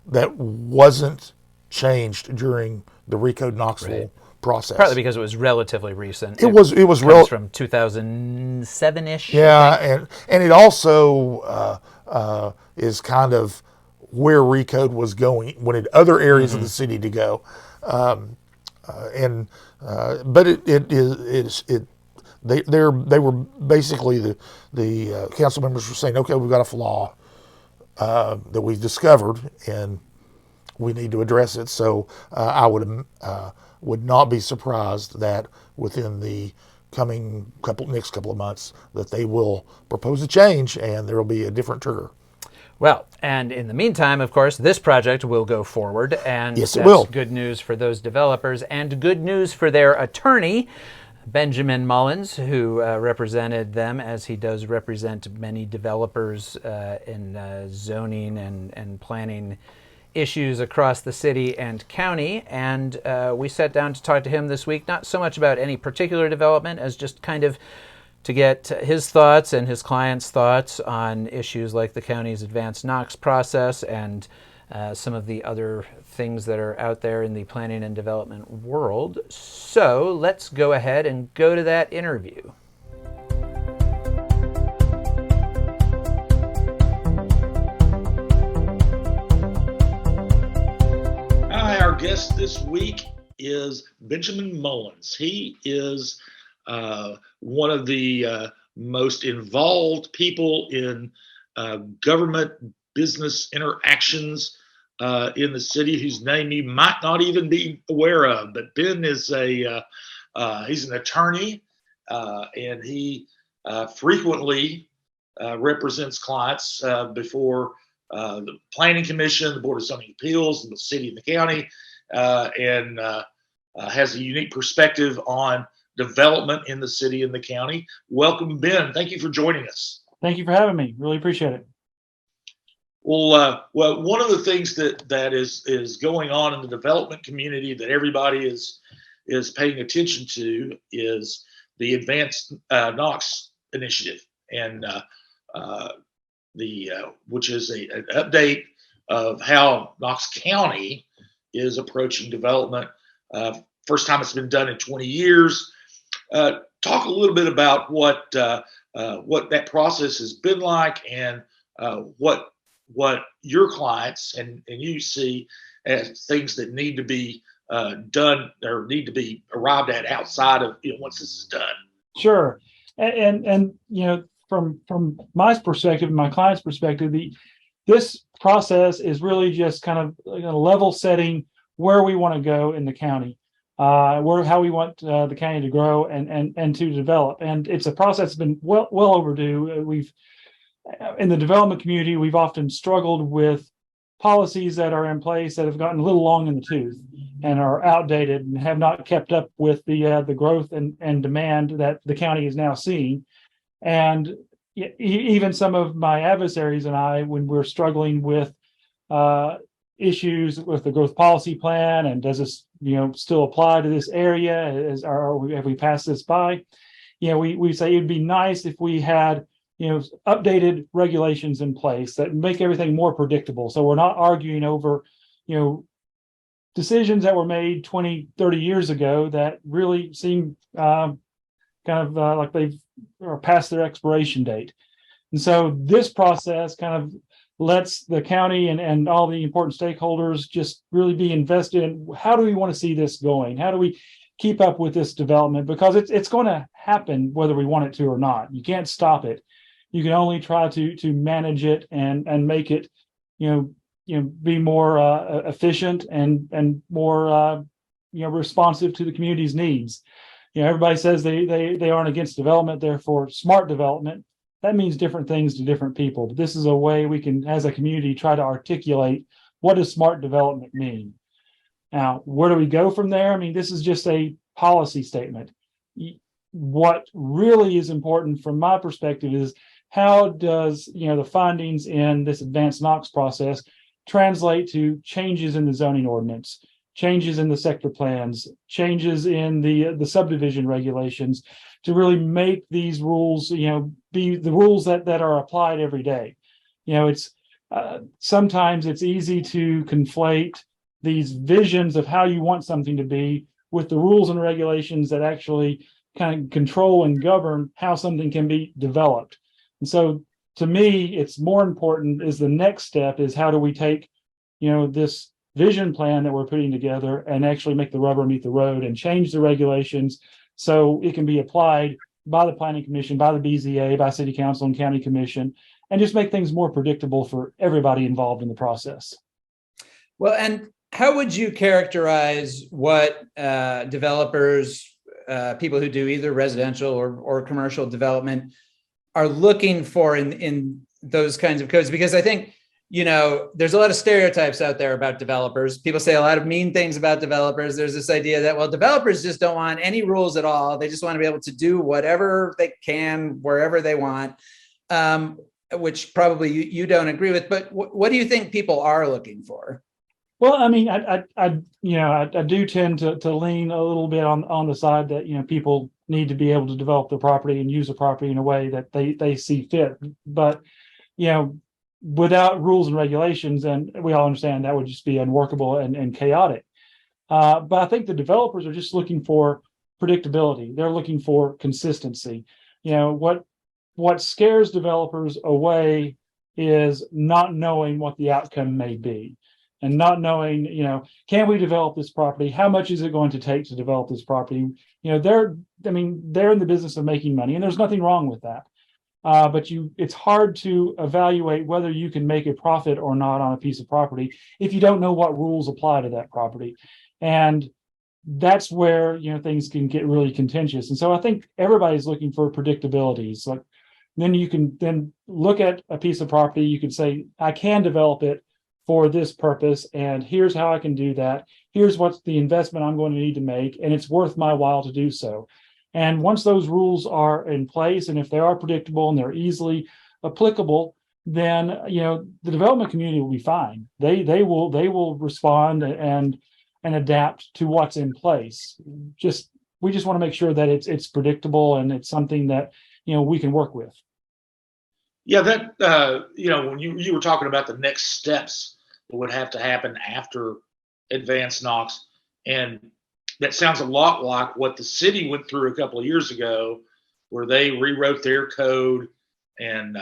Speaker 3: that wasn't changed during the Recode Knoxville process.
Speaker 2: Partly because it was relatively recent.
Speaker 3: It was
Speaker 2: from 2007-ish.
Speaker 3: Yeah, and it also is kind of where Recode was going, wanted other areas of the city to go, but they were basically the council members were saying, okay, we've got a flaw that we've discovered and we need to address it. So I would not be surprised that within the next couple of months that they will propose a change and there will be a different trigger.
Speaker 2: Well, and in the meantime, of course, this project will go forward, and
Speaker 3: yes, it will.
Speaker 2: Good news for those developers and good news for their attorney, Benjamin Mullins, who represented them, as he does represent many developers in zoning and planning issues across the city and county. And we sat down to talk to him this week, not so much about any particular development as just kind of to get his thoughts and his clients' thoughts on issues like the county's advanced Knox process and some of the other things that are out there in the planning and development world. So let's go ahead and go to that interview.
Speaker 4: Hi, our guest this week is Benjamin Mullins. He is one of the most involved people in government business interactions in the city, whose name you might not even be aware of. But Ben is he's an attorney, and he frequently represents clients before the Planning Commission, the Board of Zoning Appeals, and the city and the county, and has a unique perspective on development in the city and the county. Welcome, Ben. Thank you for joining us.
Speaker 5: Thank you for having me. Really appreciate it.
Speaker 4: Well, one of the things that is going on in the development community that everybody is paying attention to is the Advanced Knox initiative, and which is an update of how Knox County is approaching development. First time it's been done in 20 years. talk a little bit about what that process has been like, and what your clients and you see as things that need to be done or need to be arrived at outside of once this is done.
Speaker 5: Sure, and from my perspective, my client's perspective, this process is really just kind of level setting where we want to go in the county, how we want the county to grow and to develop. And it's a process that's been well overdue. We've in the development community, we've often struggled with policies that are in place that have gotten a little long in the tooth and are outdated and have not kept up with the growth and demand that the county is now seeing. And even some of my adversaries and I, when we're struggling with issues with the growth policy plan, and does this still apply to this area, have we passed this by? We say it'd be nice if we had updated regulations in place that make everything more predictable, so we're not arguing over decisions that were made 20, 30 years ago that really seem like they've or past their expiration date. And so this process kind of lets the county and all the important stakeholders just really be invested in how do we want to see this going? How do we keep up with this development? Because it's going to happen whether we want it to or not. You can't stop it. You can only try to manage it and make it, be more efficient and more, responsive to the community's needs. Everybody says they aren't against development, therefore smart development. That means different things to different people. But this is a way we can, as a community, try to articulate what does smart development mean. Now, where do we go from there? I mean, this is just a policy statement. What really is important from my perspective is how does the findings in this advanced Knox process translate to changes in the zoning ordinance, changes in the sector plans, changes in the subdivision regulations, to really make these rules be the rules that are applied every day. It's sometimes it's easy to conflate these visions of how you want something to be with the rules and regulations that actually kind of control and govern how something can be developed. And so to me, it's more important is the next step is how do we take, this vision plan that we're putting together and actually make the rubber meet the road and change the regulations so it can be applied by the Planning Commission, by the BZA, by City Council and County Commission, and just make things more predictable for everybody involved in the process.
Speaker 2: Well, and how would you characterize what developers, people who do either residential or commercial development are looking for in those kinds of codes? Because I think, there's a lot of stereotypes out there about developers. People say a lot of mean things about developers. There's this idea that, well, developers just don't want any rules at all. They just want to be able to do whatever they can, wherever they want, which probably you don't agree with. But what do you think people are looking for?
Speaker 5: Well, I mean, I do tend to lean a little bit on the side that, people need to be able to develop their property and use the property in a way that they see fit. But, without rules and regulations, and we all understand that would just be unworkable and chaotic. But I think the developers are just looking for predictability. They're looking for consistency. What scares developers away is not knowing what the outcome may be. And not knowing, can we develop this property? How much is it going to take to develop this property? They're in the business of making money, and there's nothing wrong with that. But it's hard to evaluate whether you can make a profit or not on a piece of property if you don't know what rules apply to that property. And that's where, things can get really contentious. And so I think everybody's looking for predictability. So then you can then look at a piece of property, you can say, I can develop it for this purpose, and here's how I can do that. Here's what's the investment I'm going to need to make, and it's worth my while to do so. And once those rules are in place, and if they are predictable and they're easily applicable, then the development community will be fine. They will respond and adapt to what's in place. We just want to make sure that it's predictable and it's something that we can work with.
Speaker 4: Yeah, that when you were talking about the next steps that would have to happen after advanced Knox, and that sounds a lot like what the city went through a couple of years ago, where they rewrote their code and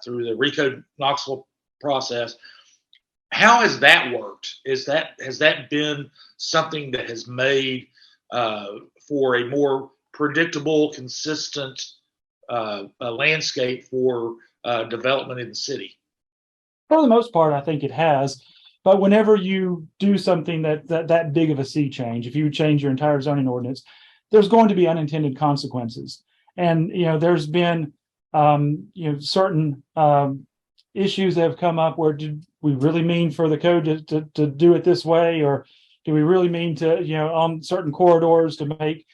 Speaker 4: through the Recode Knoxville process. How has that worked? Has that been something that has made for a more predictable, consistent landscape for development in the city?
Speaker 5: For the most part, I think it has. But whenever you do something that big of a sea change, if you change your entire zoning ordinance, there's going to be unintended consequences. And there's been certain issues that have come up where did we really mean for the code to do it this way, or do we really mean to on certain corridors to make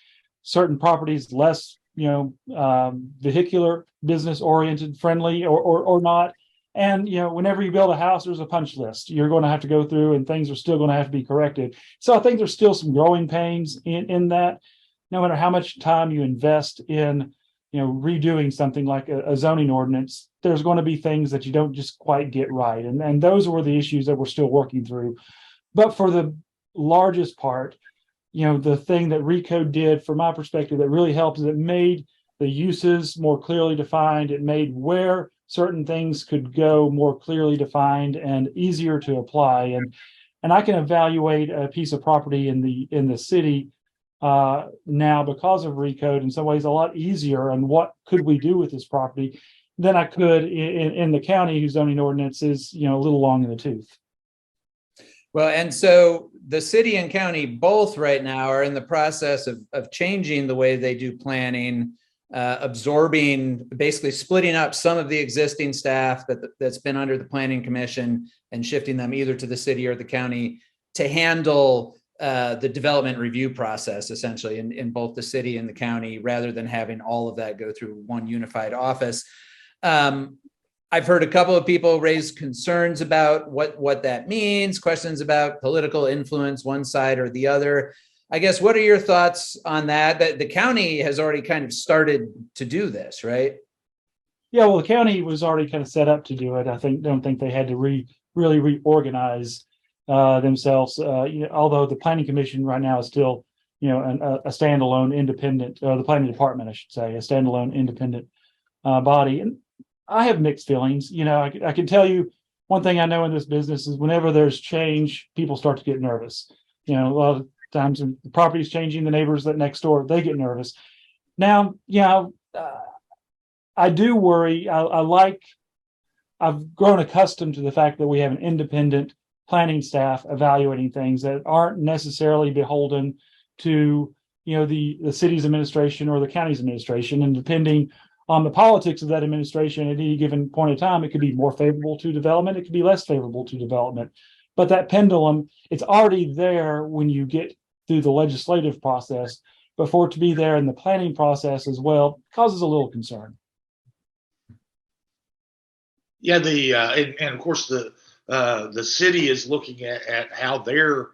Speaker 5: certain properties less vehicular, business oriented, friendly, or not? And whenever you build a house, there's a punch list you're going to have to go through, and things are still going to have to be corrected. So I think there's still some growing pains in that. No matter how much time you invest in redoing something like a zoning ordinance, there's going to be things that you don't just quite get right, and those were the issues that we're still working through. But for the largest part, the thing that Recode did, from my perspective, that really helped is it made the uses more clearly defined. It made where certain things could go more clearly defined and easier to apply. And I can evaluate a piece of property in the city now, because of Recode, in some ways a lot easier on what could we do with this property than I could in the county, whose zoning ordinance is a little long in the tooth.
Speaker 2: Well, and so the city and county both right now are in the process of changing the way they do planning, absorbing, basically splitting up some of the existing staff that's been under the Planning Commission and shifting them either to the city or the county to handle the development review process, essentially in both the city and the county, rather than having all of that go through one unified office. I've heard a couple of people raise concerns about what that means, questions about political influence, one side or the other. I guess, what are your thoughts on that? That the county has already kind of started to do this, right?
Speaker 5: Yeah, well, the county was already kind of set up to do it. Don't think they had to really reorganize themselves. Although the Planning Commission right now is still, a standalone independent, the Planning Department, I should say, a standalone independent body. And I have mixed feelings. I can tell you one thing I know in this business is whenever there's change, people start to get nervous. A lot of times when the property is changing, the neighbors that next door, they get nervous. Now, I do worry. I've grown accustomed to the fact that we have an independent planning staff evaluating things that aren't necessarily beholden to, the city's administration or the county's administration. And depending on the politics of that administration at any given point in time, it could be more favorable to development. It could be less favorable to development. But that pendulum, it's already there when you get through the legislative process, but for it to be there in the planning process as well causes a little concern.
Speaker 4: Yeah, and of course the city is looking at how they're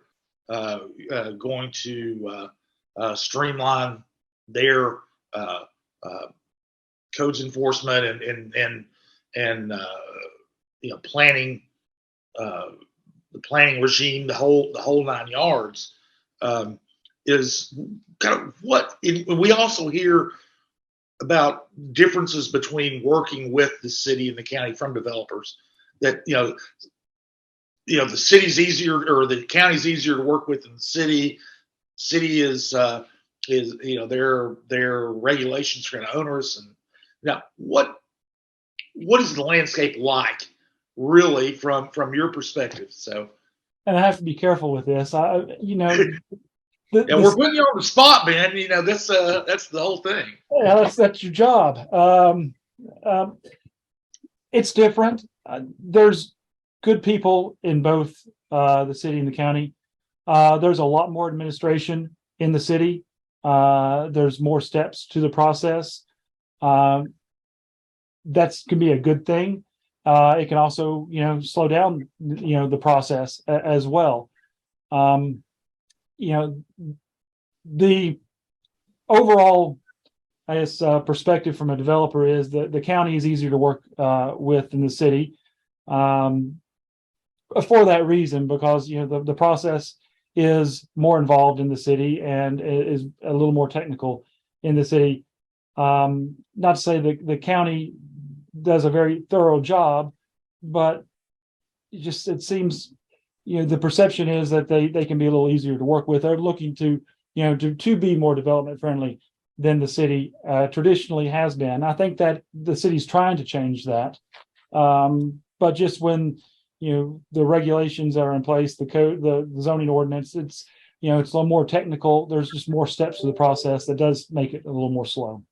Speaker 4: going to streamline their codes enforcement and planning, the planning regime, the whole 9 yards. Is kind of we also hear about differences between working with the city and the county from developers. That the city's easier or the county's easier to work with than the city. City is their regulations are kind of onerous. And now what is the landscape like really from your perspective? So,
Speaker 5: and I have to be careful with this.
Speaker 4: We're putting you on the spot, Ben. That's the whole thing.
Speaker 5: Yeah, that's your job. It's different. There's good people in both the city and the county. There's a lot more administration in the city. There's more steps to the process. That can be a good thing. It can also, slow down, the process as well. The overall, I guess, perspective from a developer is that the county is easier to work with than the city, for that reason, because the process is more involved in the city and is a little more technical in the city. Not to say that the county does a very thorough job, but it seems, the perception is that they can be a little easier to work with. They're looking to, to be more development friendly than the city traditionally has been. I think that the city's trying to change that. But just when, the regulations are in place, the code, the zoning ordinance, it's a little more technical. There's just more steps to the process that does make it a little more slow.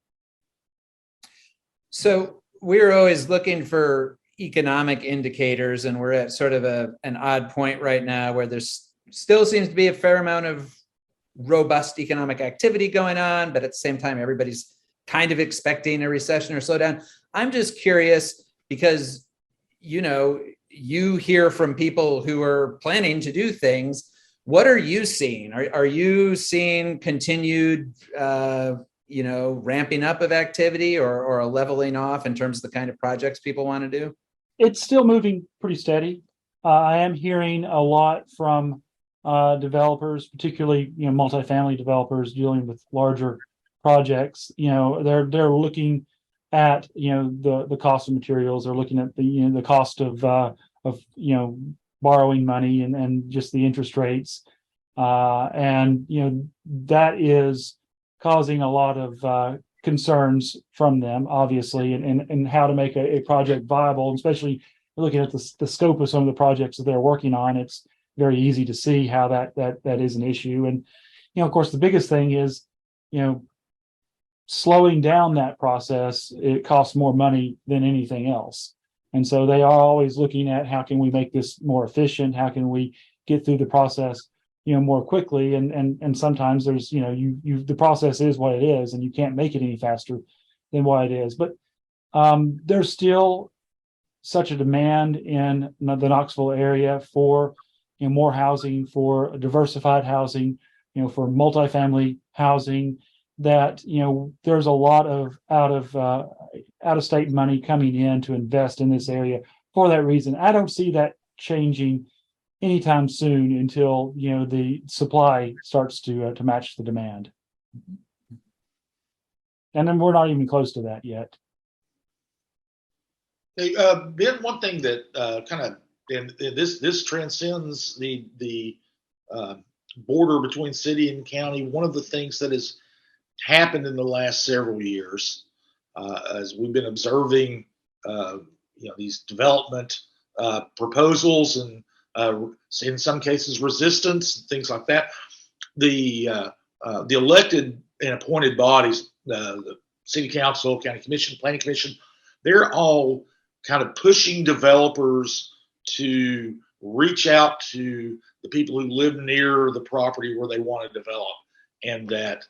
Speaker 2: So we're always looking for economic indicators, and we're at sort of an odd point right now where there's still seems to be a fair amount of robust economic activity going on, but at the same time, everybody's kind of expecting a recession or slowdown. I'm just curious because, you hear from people who are planning to do things. What are you seeing? Are you seeing continued, ramping up of activity or a leveling off in terms of the kind of projects people want to do?
Speaker 5: It's still moving pretty steady. I am hearing a lot from developers, particularly multifamily developers dealing with larger projects. They're looking at the cost of materials. They're looking at the cost of borrowing money and just the interest rates, and that is causing a lot of concerns from them, obviously, and how to make a project viable, especially looking at the scope of some of the projects that they're working on. It's very easy to see how that is an issue. And, of course, the biggest thing is, slowing down that process. It costs more money than anything else. And so they are always looking at how can we make this more efficient? How can we get through the process, more quickly? And sometimes there's, the process is what it is, and you can't make it any faster than what it is. But there's still such a demand in the Knoxville area for more housing, for diversified housing, for multifamily housing, that there's a lot of out of state money coming in to invest in this area for that reason. I don't see that changing anytime soon until the supply starts to match the demand, and then we're not even close to that yet.
Speaker 4: Hey, Ben, one thing that kind of and this transcends the border between city and county. One of the things that has happened in the last several years, as we've been observing, these development proposals and in some cases resistance and things like that. The elected and appointed bodies, the city council, county commission, planning commission, they're all kind of pushing developers to reach out to the people who live near the property where they want to develop, and that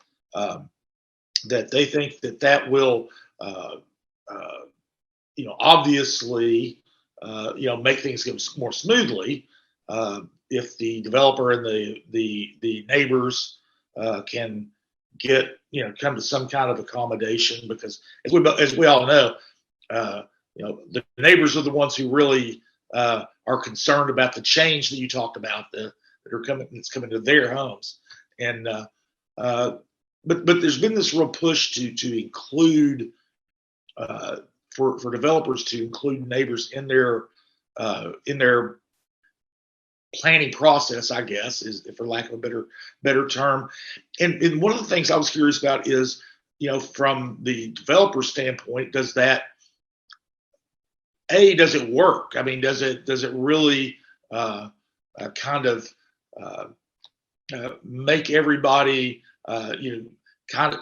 Speaker 4: they think that will, obviously, make things go more smoothly if the developer and the neighbors can get come to some kind of accommodation, because as we all know, the neighbors are the ones who really are concerned about the change that you talked about that's coming to their homes. And but there's been this real push to include for developers to include neighbors in their planning process, I guess, is, for lack of a better term. And one of the things I was curious about is, from the developer standpoint, does it work? I mean, does it really kind of make everybody kind of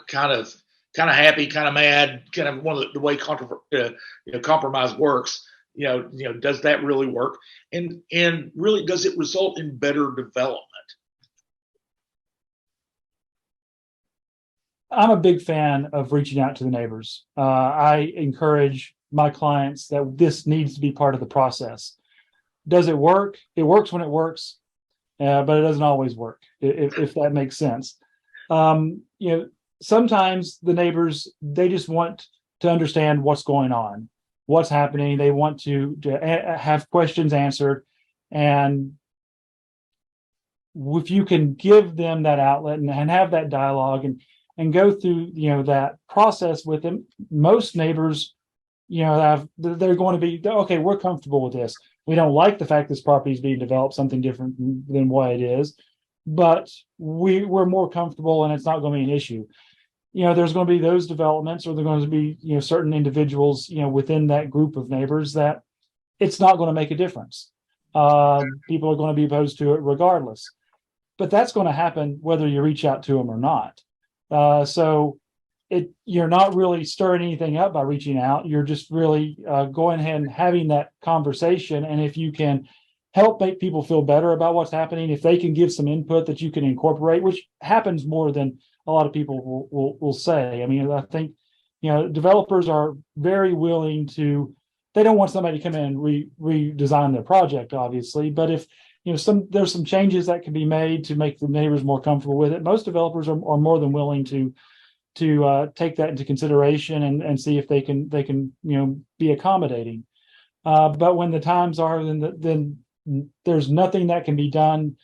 Speaker 4: happy, kind of mad, kind of one of the way compromise works? Does that really work? And really, does it result in better development?
Speaker 5: I'm a big fan of reaching out to the neighbors. I encourage my clients that this needs to be part of the process. Does it work? It works when it works, but it doesn't always work, if that makes sense. Sometimes the neighbors, they just want to understand what's going on, what's happening. They want to have questions answered. And if you can give them that outlet and have that dialogue and go through, that process with them, most neighbors, they're going to be, okay, we're comfortable with this. We don't like the fact this property is being developed something different than what it is, but we're more comfortable and it's not going to be an issue. There's going to be those developments, or there's going to be, certain individuals, within that group of neighbors that it's not going to make a difference. People are going to be opposed to it regardless, but that's going to happen whether you reach out to them or not. So you're not really stirring anything up by reaching out. You're just really going ahead and having that conversation. And if you can help make people feel better about what's happening, if they can give some input that you can incorporate, which happens more than a lot of people will say. I mean, I think, developers are very willing to, they don't want somebody to come in and redesign their project, obviously, but if, there's some changes that can be made to make the neighbors more comfortable with it, most developers are more than willing to take that into consideration and see if they can be accommodating. But when the times are, then there's nothing that can be done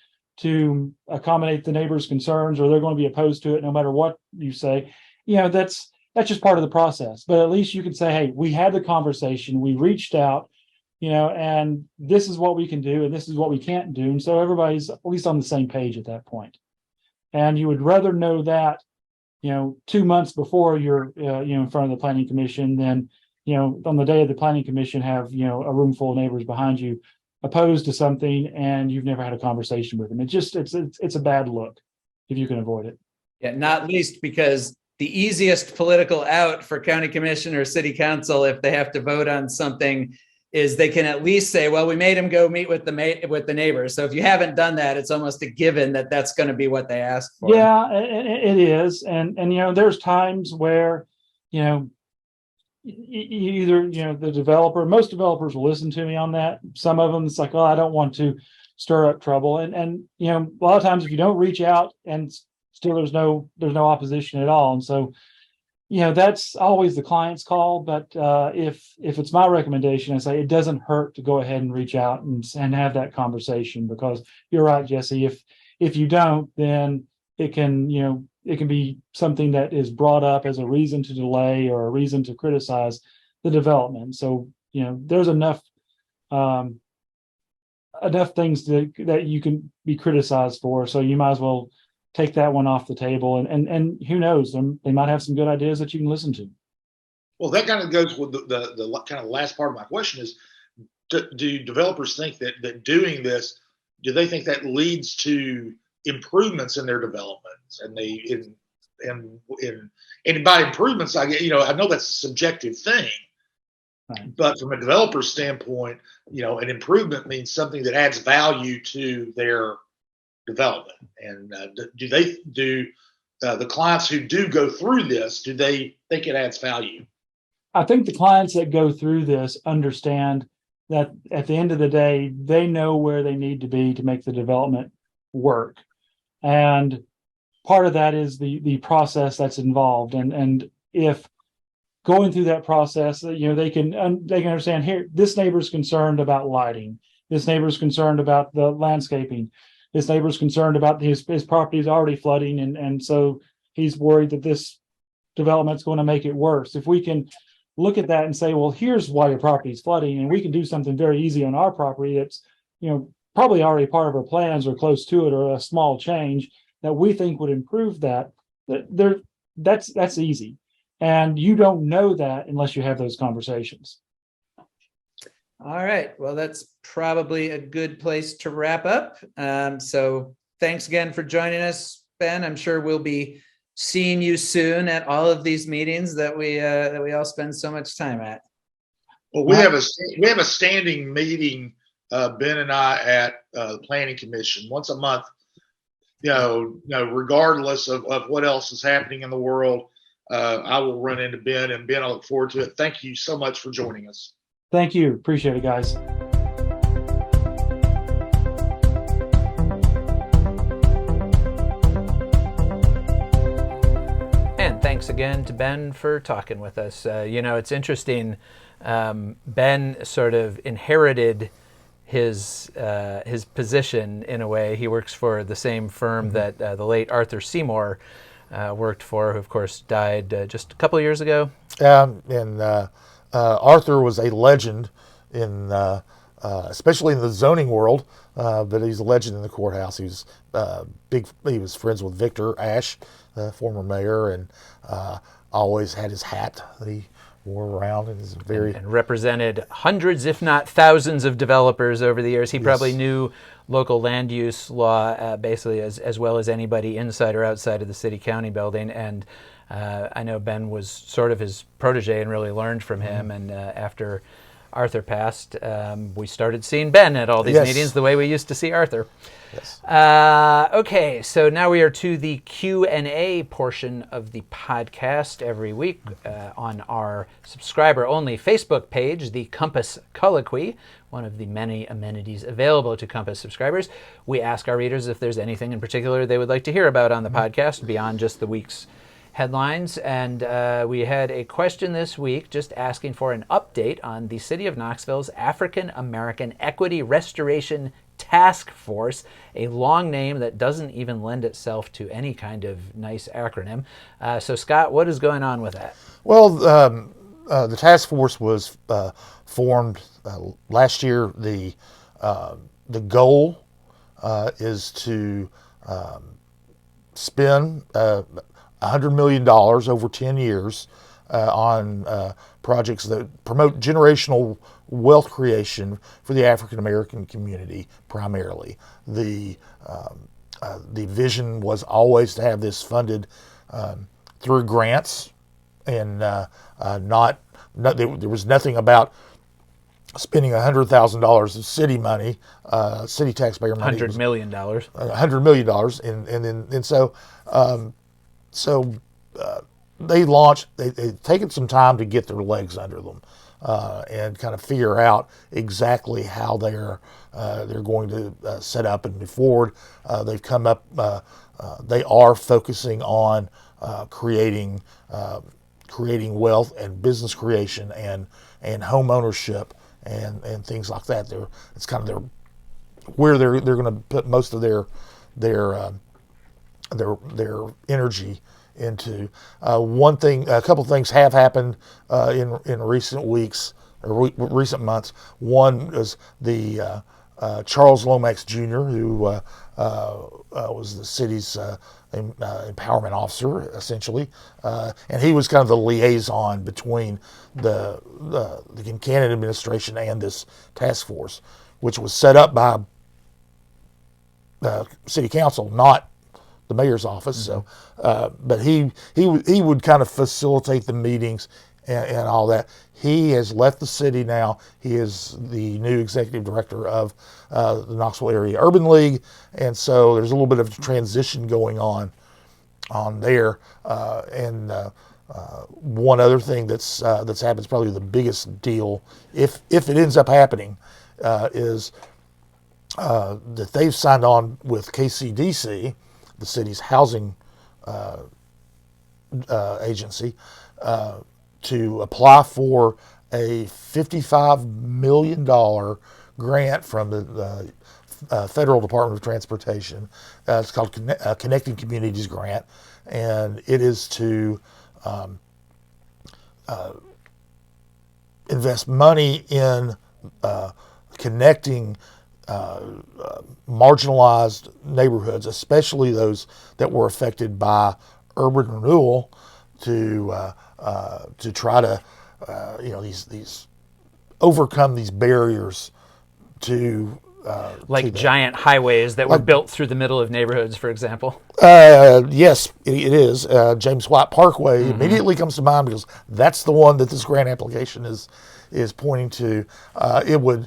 Speaker 5: to accommodate the neighbors' concerns, or they're going to be opposed to it no matter what you say. That's just part of the process. But at least you can say, hey, we had the conversation, we reached out, and this is what we can do and this is what we can't do. And so everybody's at least on the same page at that point. And you would rather know that 2 months before you're in front of the planning commission than on the day of the planning commission have a room full of neighbors behind you opposed to something and you've never had a conversation with them. It's a bad look if you can avoid it.
Speaker 2: Yeah, not least because the easiest political out for county commission or city council, if they have to vote on something, is they can at least say, well, we made them go meet with the neighbors. So if you haven't done that, it's almost a given that that's going to be what they ask for.
Speaker 5: Yeah, it is. And there's times where, either, the developer, most developers will listen to me on that. Some of them, it's like, oh, I don't want to stir up trouble. And a lot of times if you don't reach out and still there's no opposition at all. And so, that's always the client's call. But if it's my recommendation, I say it doesn't hurt to go ahead and reach out and have that conversation, because you're right, Jesse. If you don't, then it can be something that is brought up as a reason to delay or a reason to criticize the development. So, there's enough things that you can be criticized for. So you might as well take that one off the table. And who knows, they might have some good ideas that you can listen to.
Speaker 4: Well, that kind of goes with the kind of last part of my question is, do developers think that doing this, do they think that leads to improvements in their developments? And by improvements, I know that's a subjective thing, right. But from a developer standpoint, an improvement means something that adds value to their development. And do the clients who do go through this, do they think it adds value?
Speaker 5: I think the clients that go through this understand that at the end of the day, they know where they need to be to make the development work. And part of that is the process that's involved. And if going through that process, they can understand, here, this neighbor's concerned about lighting. This neighbor's concerned about the landscaping. This neighbor's concerned about his property is already flooding. And so he's worried that this development's going to make it worse. If we can look at that and say, well, here's why your property is flooding, and we can do something very easy on our property that's, probably already part of our plans or close to it, or a small change that we think would improve that's easy. And you don't know that unless you have those conversations.
Speaker 2: All right. Well, that's probably a good place to wrap up. So thanks again for joining us, Ben. I'm sure we'll be seeing you soon at all of these meetings that we all spend so much time at.
Speaker 4: Well, we have a standing meeting, Ben and I, at the Planning Commission once a month. Regardless of what else is happening in the world, I will run into Ben, and Ben, I look forward to it. Thank you so much for joining us.
Speaker 5: Thank you. Appreciate it, guys.
Speaker 2: And thanks again to Ben for talking with us. It's interesting. Ben sort of inherited his position in a way. He works for the same firm that the late Arthur Seymour worked for, who of course died just a couple of years ago.
Speaker 3: And Arthur was a legend in, especially in the zoning world, but he's a legend in the courthouse. He was He was friends with Victor Ashe, former mayor, and always had his hat that he wore around, and is very
Speaker 2: and represented hundreds, if not thousands, of developers over the years. He probably knew local land use law basically as well as anybody inside or outside of the city-county building. And I know Ben was sort of his protege and really learned from him. And after Arthur passed, we started seeing Ben at all these meetings the way we used to see Arthur.
Speaker 3: Yes.
Speaker 2: Okay, so now we are to the Q&A portion of the podcast every week on our subscriber-only Facebook page, the Compass Colloquy, one of the many amenities available to Compass subscribers. We ask our readers if there's anything in particular they would like to hear about on the podcast beyond just the week's headlines. And we had a question this week just asking for an update on the City of Knoxville's African American Equity Restoration Task Force, a long name that doesn't even lend itself to any kind of nice acronym. So Scott, what is going on with that?
Speaker 3: Well, the task force was formed last year. The goal is to spend $100 million over 10 years on projects that promote generational wealth creation for the African American community primarily. The vision was always to have this funded through grants, and there was nothing about spending $100,000 of city money, city taxpayer money.
Speaker 2: $100 million.
Speaker 3: $100 million, so they launched. They've taken some time to get their legs under them and kind of figure out exactly how they're going to set up and move forward. They've come up. They are focusing on creating wealth and business creation and home ownership and things like that. It's kind of where they're going to put most of their energy into. A couple of things have happened in recent weeks or recent months. One is the Charles Lomax Jr., who was the city's empowerment officer, essentially, and he was kind of the liaison between the Buchanan administration and this task force, which was set up by city council, not the mayor's office. So, but he would kind of facilitate the meetings and all that. He has left the city now. He is the new executive director of the Knoxville Area Urban League, and so there's a little bit of transition going on there. One other thing that's happened, is probably the biggest deal, if it ends up happening, is that they've signed on with KCDC, the city's housing agency, to apply for a $55 million grant from the Federal Department of Transportation. It's called Connecting Communities Grant, and it is to invest money in connecting marginalized neighborhoods, especially those that were affected by urban renewal, to try to these overcome these barriers to
Speaker 2: giant highways that were built through the middle of neighborhoods, for example.
Speaker 3: Yes, it is. James White Parkway immediately comes to mind because that's the one that this grant application is pointing to. It would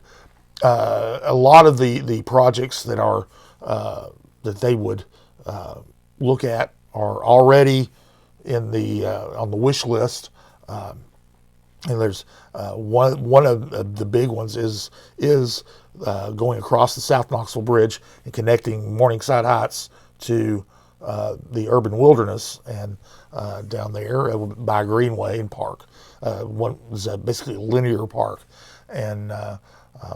Speaker 3: a lot of the projects that are that they would look at are already in the on the wish list, and there's one of the big ones is going across the South Knoxville Bridge and connecting Morningside Heights to the urban wilderness and down there by Greenway and Park. One is basically a linear park, and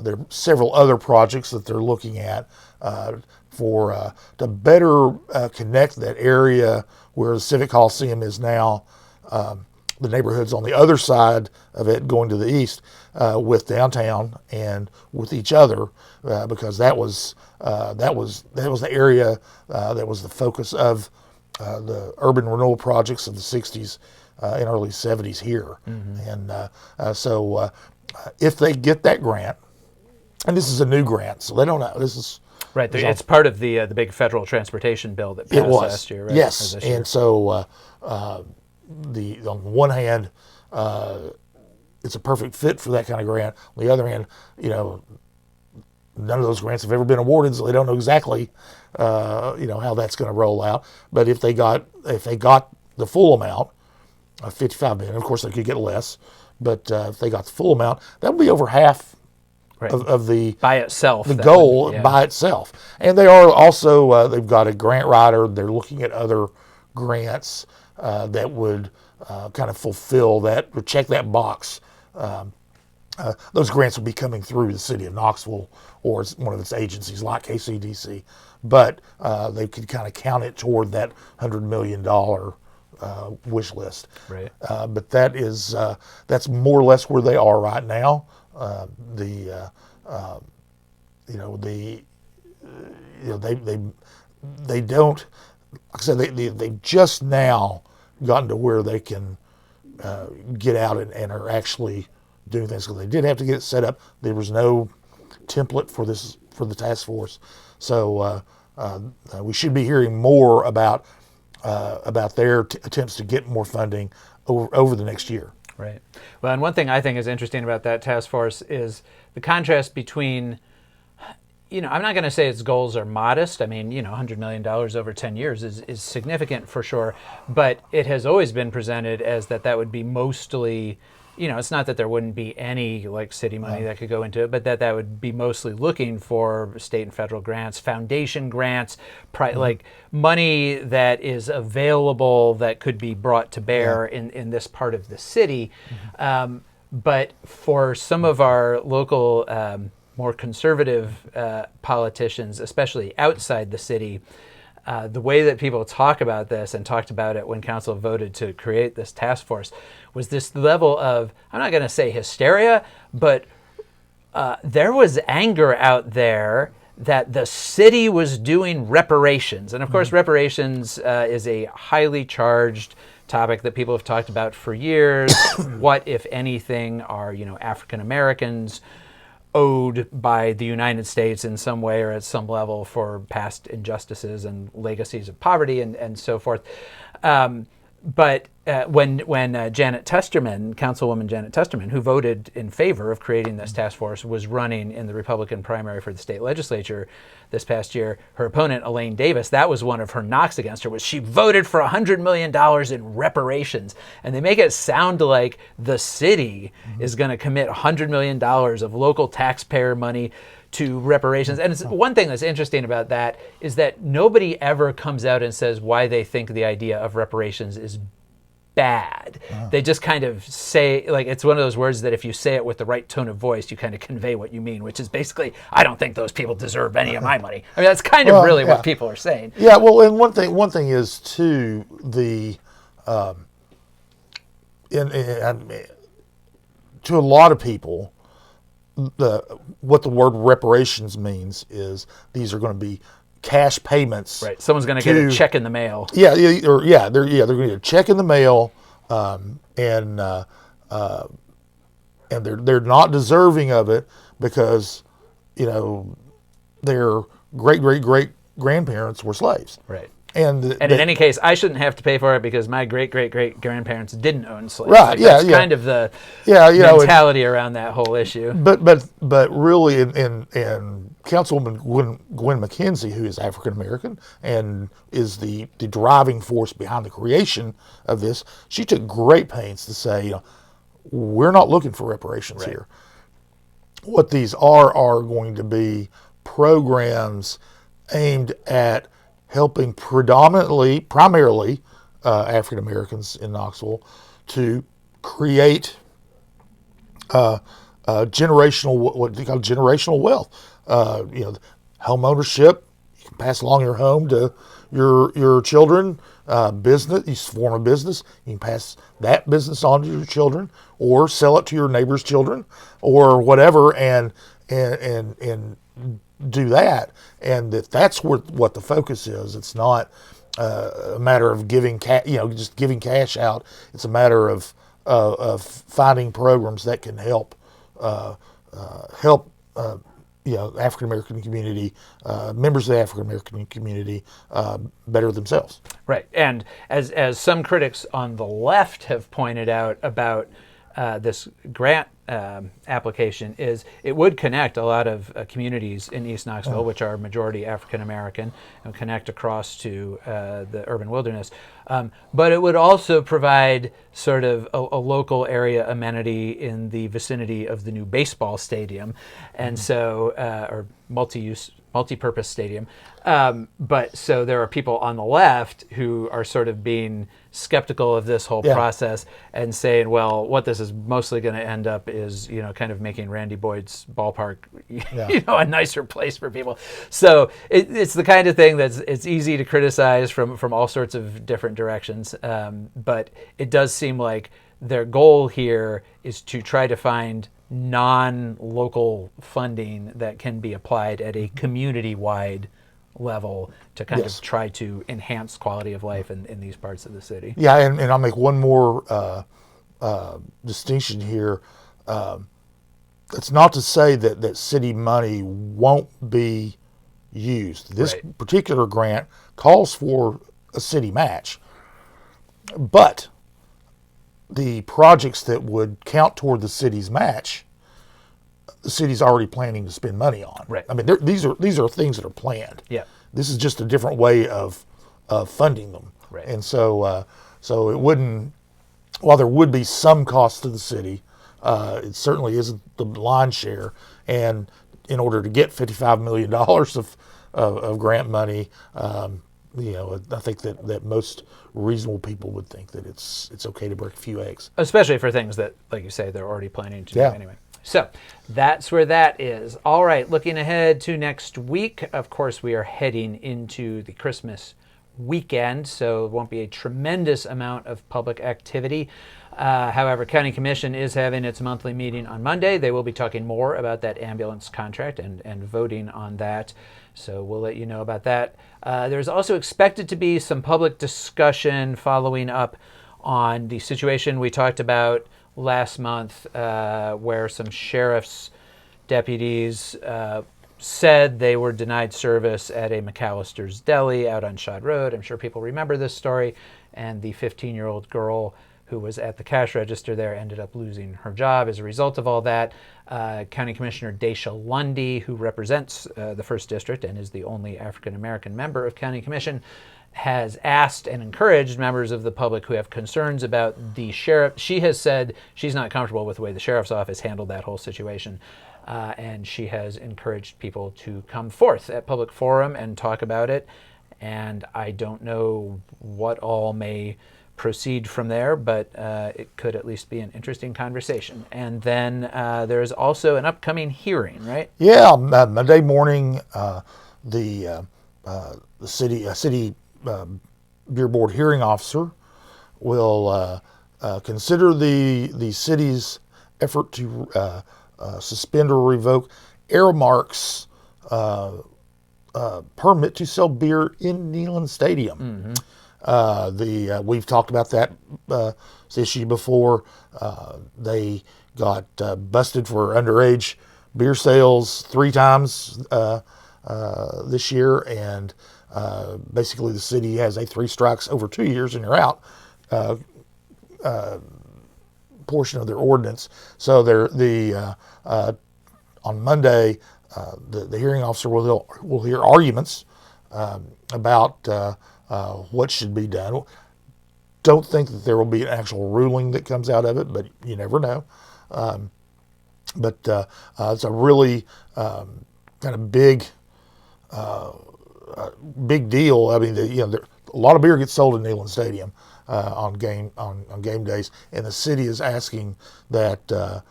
Speaker 3: there are several other projects that they're looking at to better connect that area where the Civic Coliseum is now, the neighborhoods on the other side of it going to the east, with downtown and with each other, because that was the area that was the focus of the urban renewal projects of the 60s and early 70s here. And so if they get that grant, and this is a new grant, so they don't know. This is
Speaker 2: right. It's part of the big federal transportation bill that passed last year, right?
Speaker 3: Yes, and so on the one hand, it's a perfect fit for that kind of grant. On the other hand, none of those grants have ever been awarded, so they don't know exactly, how that's going to roll out. But if they got the full amount, $55 million, of course they could get less, but if they got the full amount, that would be over half. Right. Of the
Speaker 2: by itself,
Speaker 3: the goal by itself. And they are also they've got a grant writer. They're looking at other grants that would kind of fulfill that or check that box. Those grants will be coming through the city of Knoxville or one of its agencies like KCDC, but they could kind of count it toward that $100 million wish list.
Speaker 2: Right.
Speaker 3: But that's more or less where they are right now. They don't, like I said, they've just now gotten to where they can get out and are actually doing things. Because they did have to get it set up. There was no template for the task force, so we should be hearing more about their attempts to get more funding over the next year.
Speaker 2: Right. Well, and one thing I think is interesting about that task force is the contrast between, I'm not going to say its goals are modest. I mean, $100 million over 10 years is significant for sure, but it has always been presented as that would be mostly, it's not that there wouldn't be any like city money that could go into it, but that would be mostly looking for state and federal grants, foundation grants, like money that is available that could be brought to bear in this part of the city. But for some of our local, more conservative politicians, especially outside the city, the way that people talk about this and talked about it when council voted to create this task force was this level of, I'm not going to say hysteria, but there was anger out there that the city was doing reparations. And of course, reparations is a highly charged topic that people have talked about for years. What, if anything, are, African Americans owed by the United States in some way or at some level for past injustices and legacies of poverty and so forth. But when Janet Testerman, Councilwoman Janet Testerman, who voted in favor of creating this task force, was running in the Republican primary for the state legislature this past year, her opponent, Elaine Davis, that was one of her knocks against her, was she voted for $100 million in reparations. And they make it sound like the city is going to commit $100 million of local taxpayer money to reparations. And one thing that's interesting about that is that nobody ever comes out and says why they think the idea of reparations is bad. They just kind of say, like, it's one of those words that if you say it with the right tone of voice, you kind of convey what you mean, which is basically, I don't think those people deserve any of my money. I mean, that's kind of really what people are saying.
Speaker 3: Yeah, well, and one thing is too, to a lot of people, what the word reparations means is these are going to be cash payments.
Speaker 2: Right. Someone's going to get a check in the mail.
Speaker 3: They're going to get a check in the mail, and they're not deserving of it because their great grandparents were slaves.
Speaker 2: Right.
Speaker 3: And
Speaker 2: in any case, I shouldn't have to pay for it because my great grandparents didn't own slaves.
Speaker 3: Right.
Speaker 2: Like, that's kind of the mentality around that whole issue.
Speaker 3: But really, in Councilwoman Gwen McKenzie, who is African American and is the driving force behind the creation of this, she took great pains to say, we're not looking for reparations here. What these are going to be programs aimed at helping primarily African Americans in Knoxville to create generational, what they call generational wealth. Home ownership. You can pass along your home to your children. Business, you form a business. You can pass that business on to your children, or sell it to your neighbor's children, or whatever, and do that. And that's what the focus is. It's not a matter of giving just giving cash out. It's a matter of finding programs that can help African American community, members of the African American community, better themselves.
Speaker 2: Right, and as some critics on the left have pointed out about this grant application, is it would connect a lot of communities in East Knoxville, which are majority African American, and connect across to the urban wilderness. But it would also provide sort of a local area amenity in the vicinity of the new baseball stadium, and so or multi-purpose stadium. But so there are people on the left who are sort of being skeptical of this whole process and saying, well, what this is mostly going to end up is, kind of making Randy Boyd's ballpark, a nicer place for people. So it's the kind of thing it's easy to criticize from all sorts of different directions. But it does seem like their goal here is to try to find non-local funding that can be applied at a community-wide level to kind of try to enhance quality of life in these parts of the city.
Speaker 3: Yeah, and I'll make one more distinction here. It's not to say that city money won't be used. This particular grant calls for a city match, but the projects that would count toward the city's match, the city's already planning to spend money on.
Speaker 2: Right.
Speaker 3: I mean, these are things that are planned.
Speaker 2: Yeah.
Speaker 3: This is just a different way of funding them.
Speaker 2: Right.
Speaker 3: And so it wouldn't. While there would be some cost to the city, it certainly isn't the lion's share. And in order to get $55 million of grant money, I think that most reasonable people would think that it's okay to break a few eggs.
Speaker 2: Especially for things that, like you say, they're already planning to do anyway. So that's where that is. All right, looking ahead to next week, of course, we are heading into the Christmas weekend, so it won't be a tremendous amount of public activity. However, County Commission is having its monthly meeting on Monday. They will be talking more about that ambulance contract and voting on that. So we'll let you know about that. There's also expected to be some public discussion following up on the situation we talked about last month, where some sheriff's deputies said they were denied service at a McAllister's Deli out on Shad Road. I'm sure people remember this story. And the 15-year-old girl who was at the cash register there ended up losing her job as a result of all that. County Commissioner Daisha Lundy, who represents the 1st District and is the only African-American member of County Commission, has asked and encouraged members of the public who have concerns about the sheriff. She has said she's not comfortable with the way the sheriff's office handled that whole situation. And she has encouraged people to come forth at public forum and talk about it. And I don't know what all may proceed from there, but it could at least be an interesting conversation. And then there's also an upcoming hearing, right?
Speaker 3: Yeah, Monday morning, the city Beer Board hearing officer will consider the city's effort to suspend or revoke Aramark's permit to sell beer in Neyland Stadium. We've talked about that issue before. They got busted for underage beer sales 3 times this year, and basically the city has a 3 strikes over 2 years and you're out portion of their ordinance. So on Monday, the hearing officer will hear arguments about what should be done. Don't think that there will be an actual ruling that comes out of it, but you never know. But it's a really kind of big deal. I mean, a lot of beer gets sold in Neyland Stadium on game days, and the city is asking that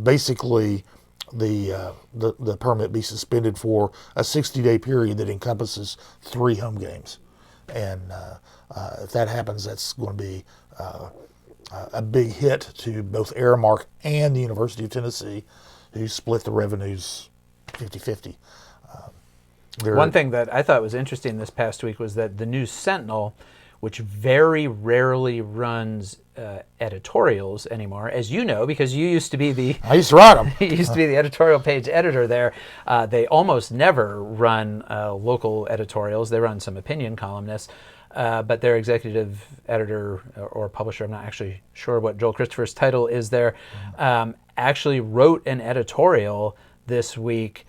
Speaker 3: basically the permit be suspended for a 60-day period that encompasses 3 home games. And if that happens, that's going to be a big hit to both Aramark and the University of Tennessee, who split the revenues 50-50.
Speaker 2: One thing that I thought was interesting this past week was that the News Sentinel, which very rarely runs editorials anymore, as you know, because you used to be
Speaker 3: I used to write them.
Speaker 2: you used to be the editorial page editor there. They almost never run local editorials. They run some opinion columnists, but their executive editor or publisher, I'm not actually sure what Joel Christopher's title is there, actually wrote an editorial this week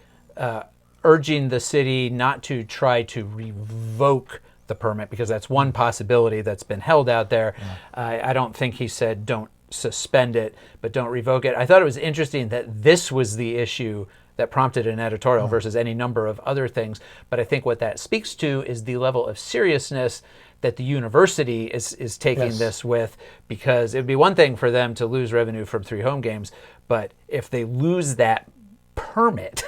Speaker 2: urging the city not to try to revoke the permit, because that's one possibility that's been held out there. I don't think he said don't suspend it, but don't revoke it. I thought it was interesting that this was the issue that prompted an editorial versus any number of other things. But I think what that speaks to is the level of seriousness that the university is taking this with, because it would be one thing for them to lose revenue from 3 home games, but if they lose that permit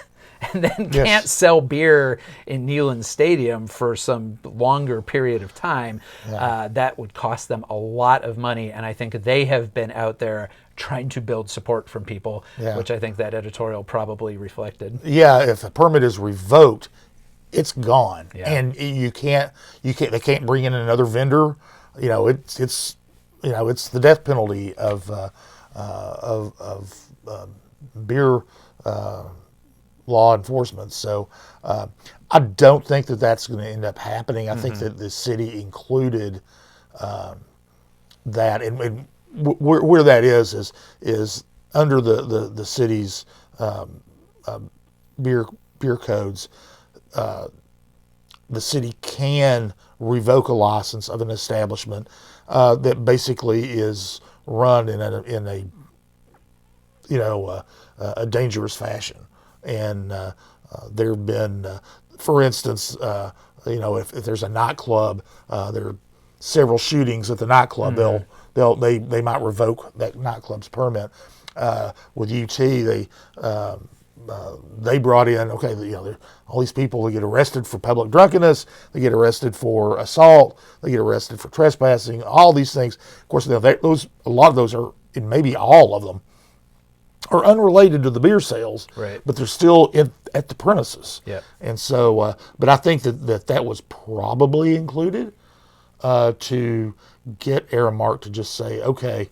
Speaker 2: and then can't sell beer in Neyland Stadium for some longer period of time, that would cost them a lot of money. And I think they have been out there trying to build support from people, which I think that editorial probably reflected.
Speaker 3: Yeah, if a permit is revoked, it's gone, and they can't bring in another vendor. It's the death penalty of beer law enforcement. So I don't think that that's going to end up happening. I think that the city included that, and where that is under the city's beer codes. The city can revoke a license of an establishment that basically is run in a dangerous fashion. And there have been, for instance, if there's a nightclub, there are several shootings at the nightclub. They might revoke that nightclub's permit. With UT, they brought in, all these people, they get arrested for public drunkenness, they get arrested for assault, they get arrested for trespassing, all these things. Of course, a lot of those are, and maybe all of them, are unrelated to the beer sales, but they're still at the premises. And so, but I think that was probably included to get Aramark to just say, okay,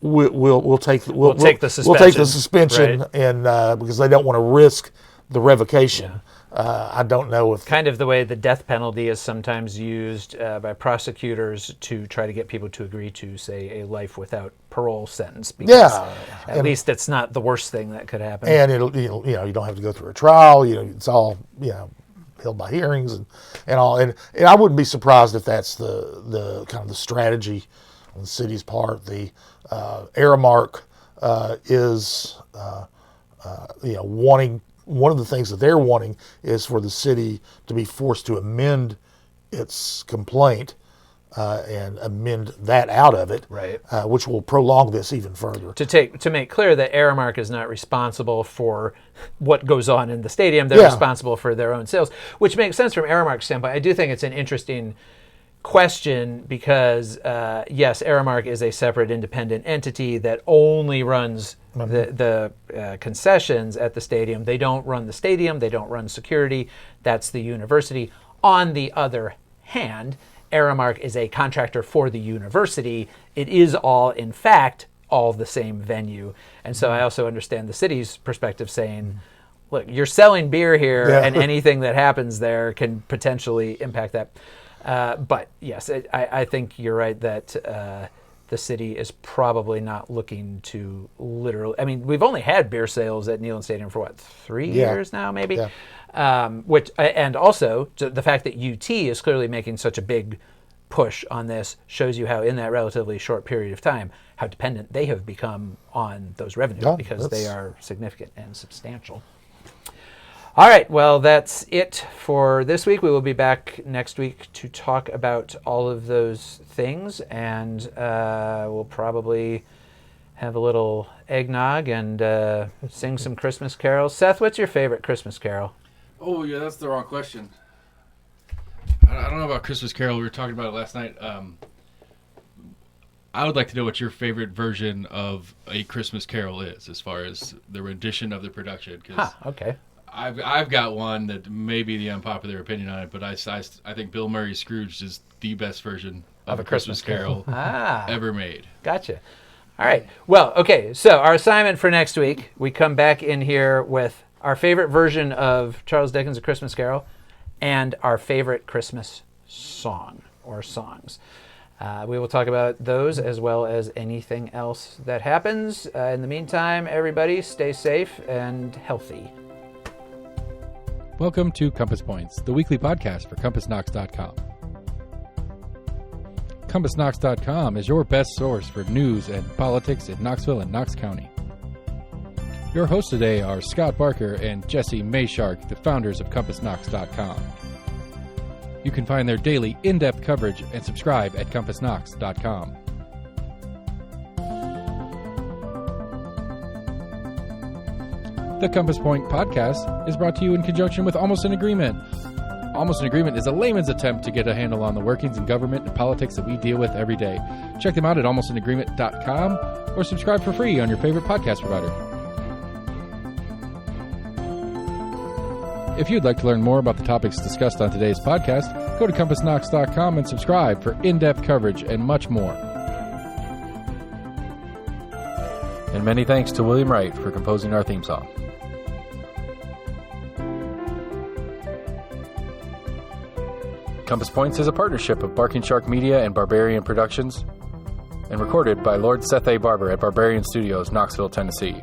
Speaker 3: we'll take the suspension, and because they don't want to risk the revocation. I don't know if
Speaker 2: kind of the way the death penalty is sometimes used by prosecutors to try to get people to agree to, say, a life without parole sentence. Because at least it's not the worst thing that could happen.
Speaker 3: And you don't have to go through a trial. It's all held by hearings and all. And I wouldn't be surprised if that's the kind of the strategy on the city's part. The Aramark is wanting. One of the things that they're wanting is for the city to be forced to amend its complaint and amend that out of it, which will prolong this even further.
Speaker 2: To make clear that Aramark is not responsible for what goes on in the stadium. They're responsible for their own sales, which makes sense from Aramark's standpoint. I do think it's an interesting question because, yes, Aramark is a separate independent entity that only runs the concessions at the stadium. They don't run the stadium. They don't run security. That's the university. On the other hand, Aramark is a contractor for the university. It is all, in fact, all the same venue. And so I also understand the city's perspective saying, look, you're selling beer here, and anything that happens there can potentially impact that. But yes, I think you're right that the city is probably not looking to literally. I mean, we've only had beer sales at Neyland Stadium for 3 years now, maybe. Which and also the fact that UT is clearly making such a big push on this shows you how, in that relatively short period of time, how dependent they have become on those revenues because they are significant and substantial. All right, well, that's it for this week. We will be back next week to talk about all of those things, and we'll probably have a little eggnog and sing some Christmas carols. Seth, what's your favorite Christmas carol?
Speaker 1: Oh, yeah, that's the wrong question. I don't know about Christmas Carol. We were talking about it last night. I would like to know what your favorite version of A Christmas Carol is, as far as the rendition of the production.
Speaker 2: Okay.
Speaker 1: I've got one that may be the unpopular opinion on it, but I think Bill Murray's Scrooge is the best version of a Christmas Carol ever made.
Speaker 2: Gotcha. All right. Well, okay. So our assignment for next week, we come back in here with our favorite version of Charles Dickens' A Christmas Carol and our favorite Christmas song or songs. We will talk about those as well as anything else that happens. In the meantime, everybody stay safe and healthy.
Speaker 1: Welcome to Compass Points, the weekly podcast for CompassKnox.com. CompassKnox.com is your best source for news and politics in Knoxville and Knox County. Your hosts today are Scott Barker and Jesse Mayshark, the founders of CompassKnox.com. You can find their daily in-depth coverage and subscribe at CompassKnox.com. The Compass Point podcast is brought to you in conjunction with Almost an Agreement. Almost an Agreement is a layman's attempt to get a handle on the workings in government and politics that we deal with every day. Check them out at almostanagreement.com or subscribe for free on your favorite podcast provider. If you'd like to learn more about the topics discussed on today's podcast, go to CompassKnox.com and subscribe for in-depth coverage and much more. And many thanks to William Wright for composing our theme song. Compass Points is a partnership of Barking Shark Media and Barbarian Productions, and recorded by Lord Seth A. Barber at Barbarian Studios, Knoxville, Tennessee.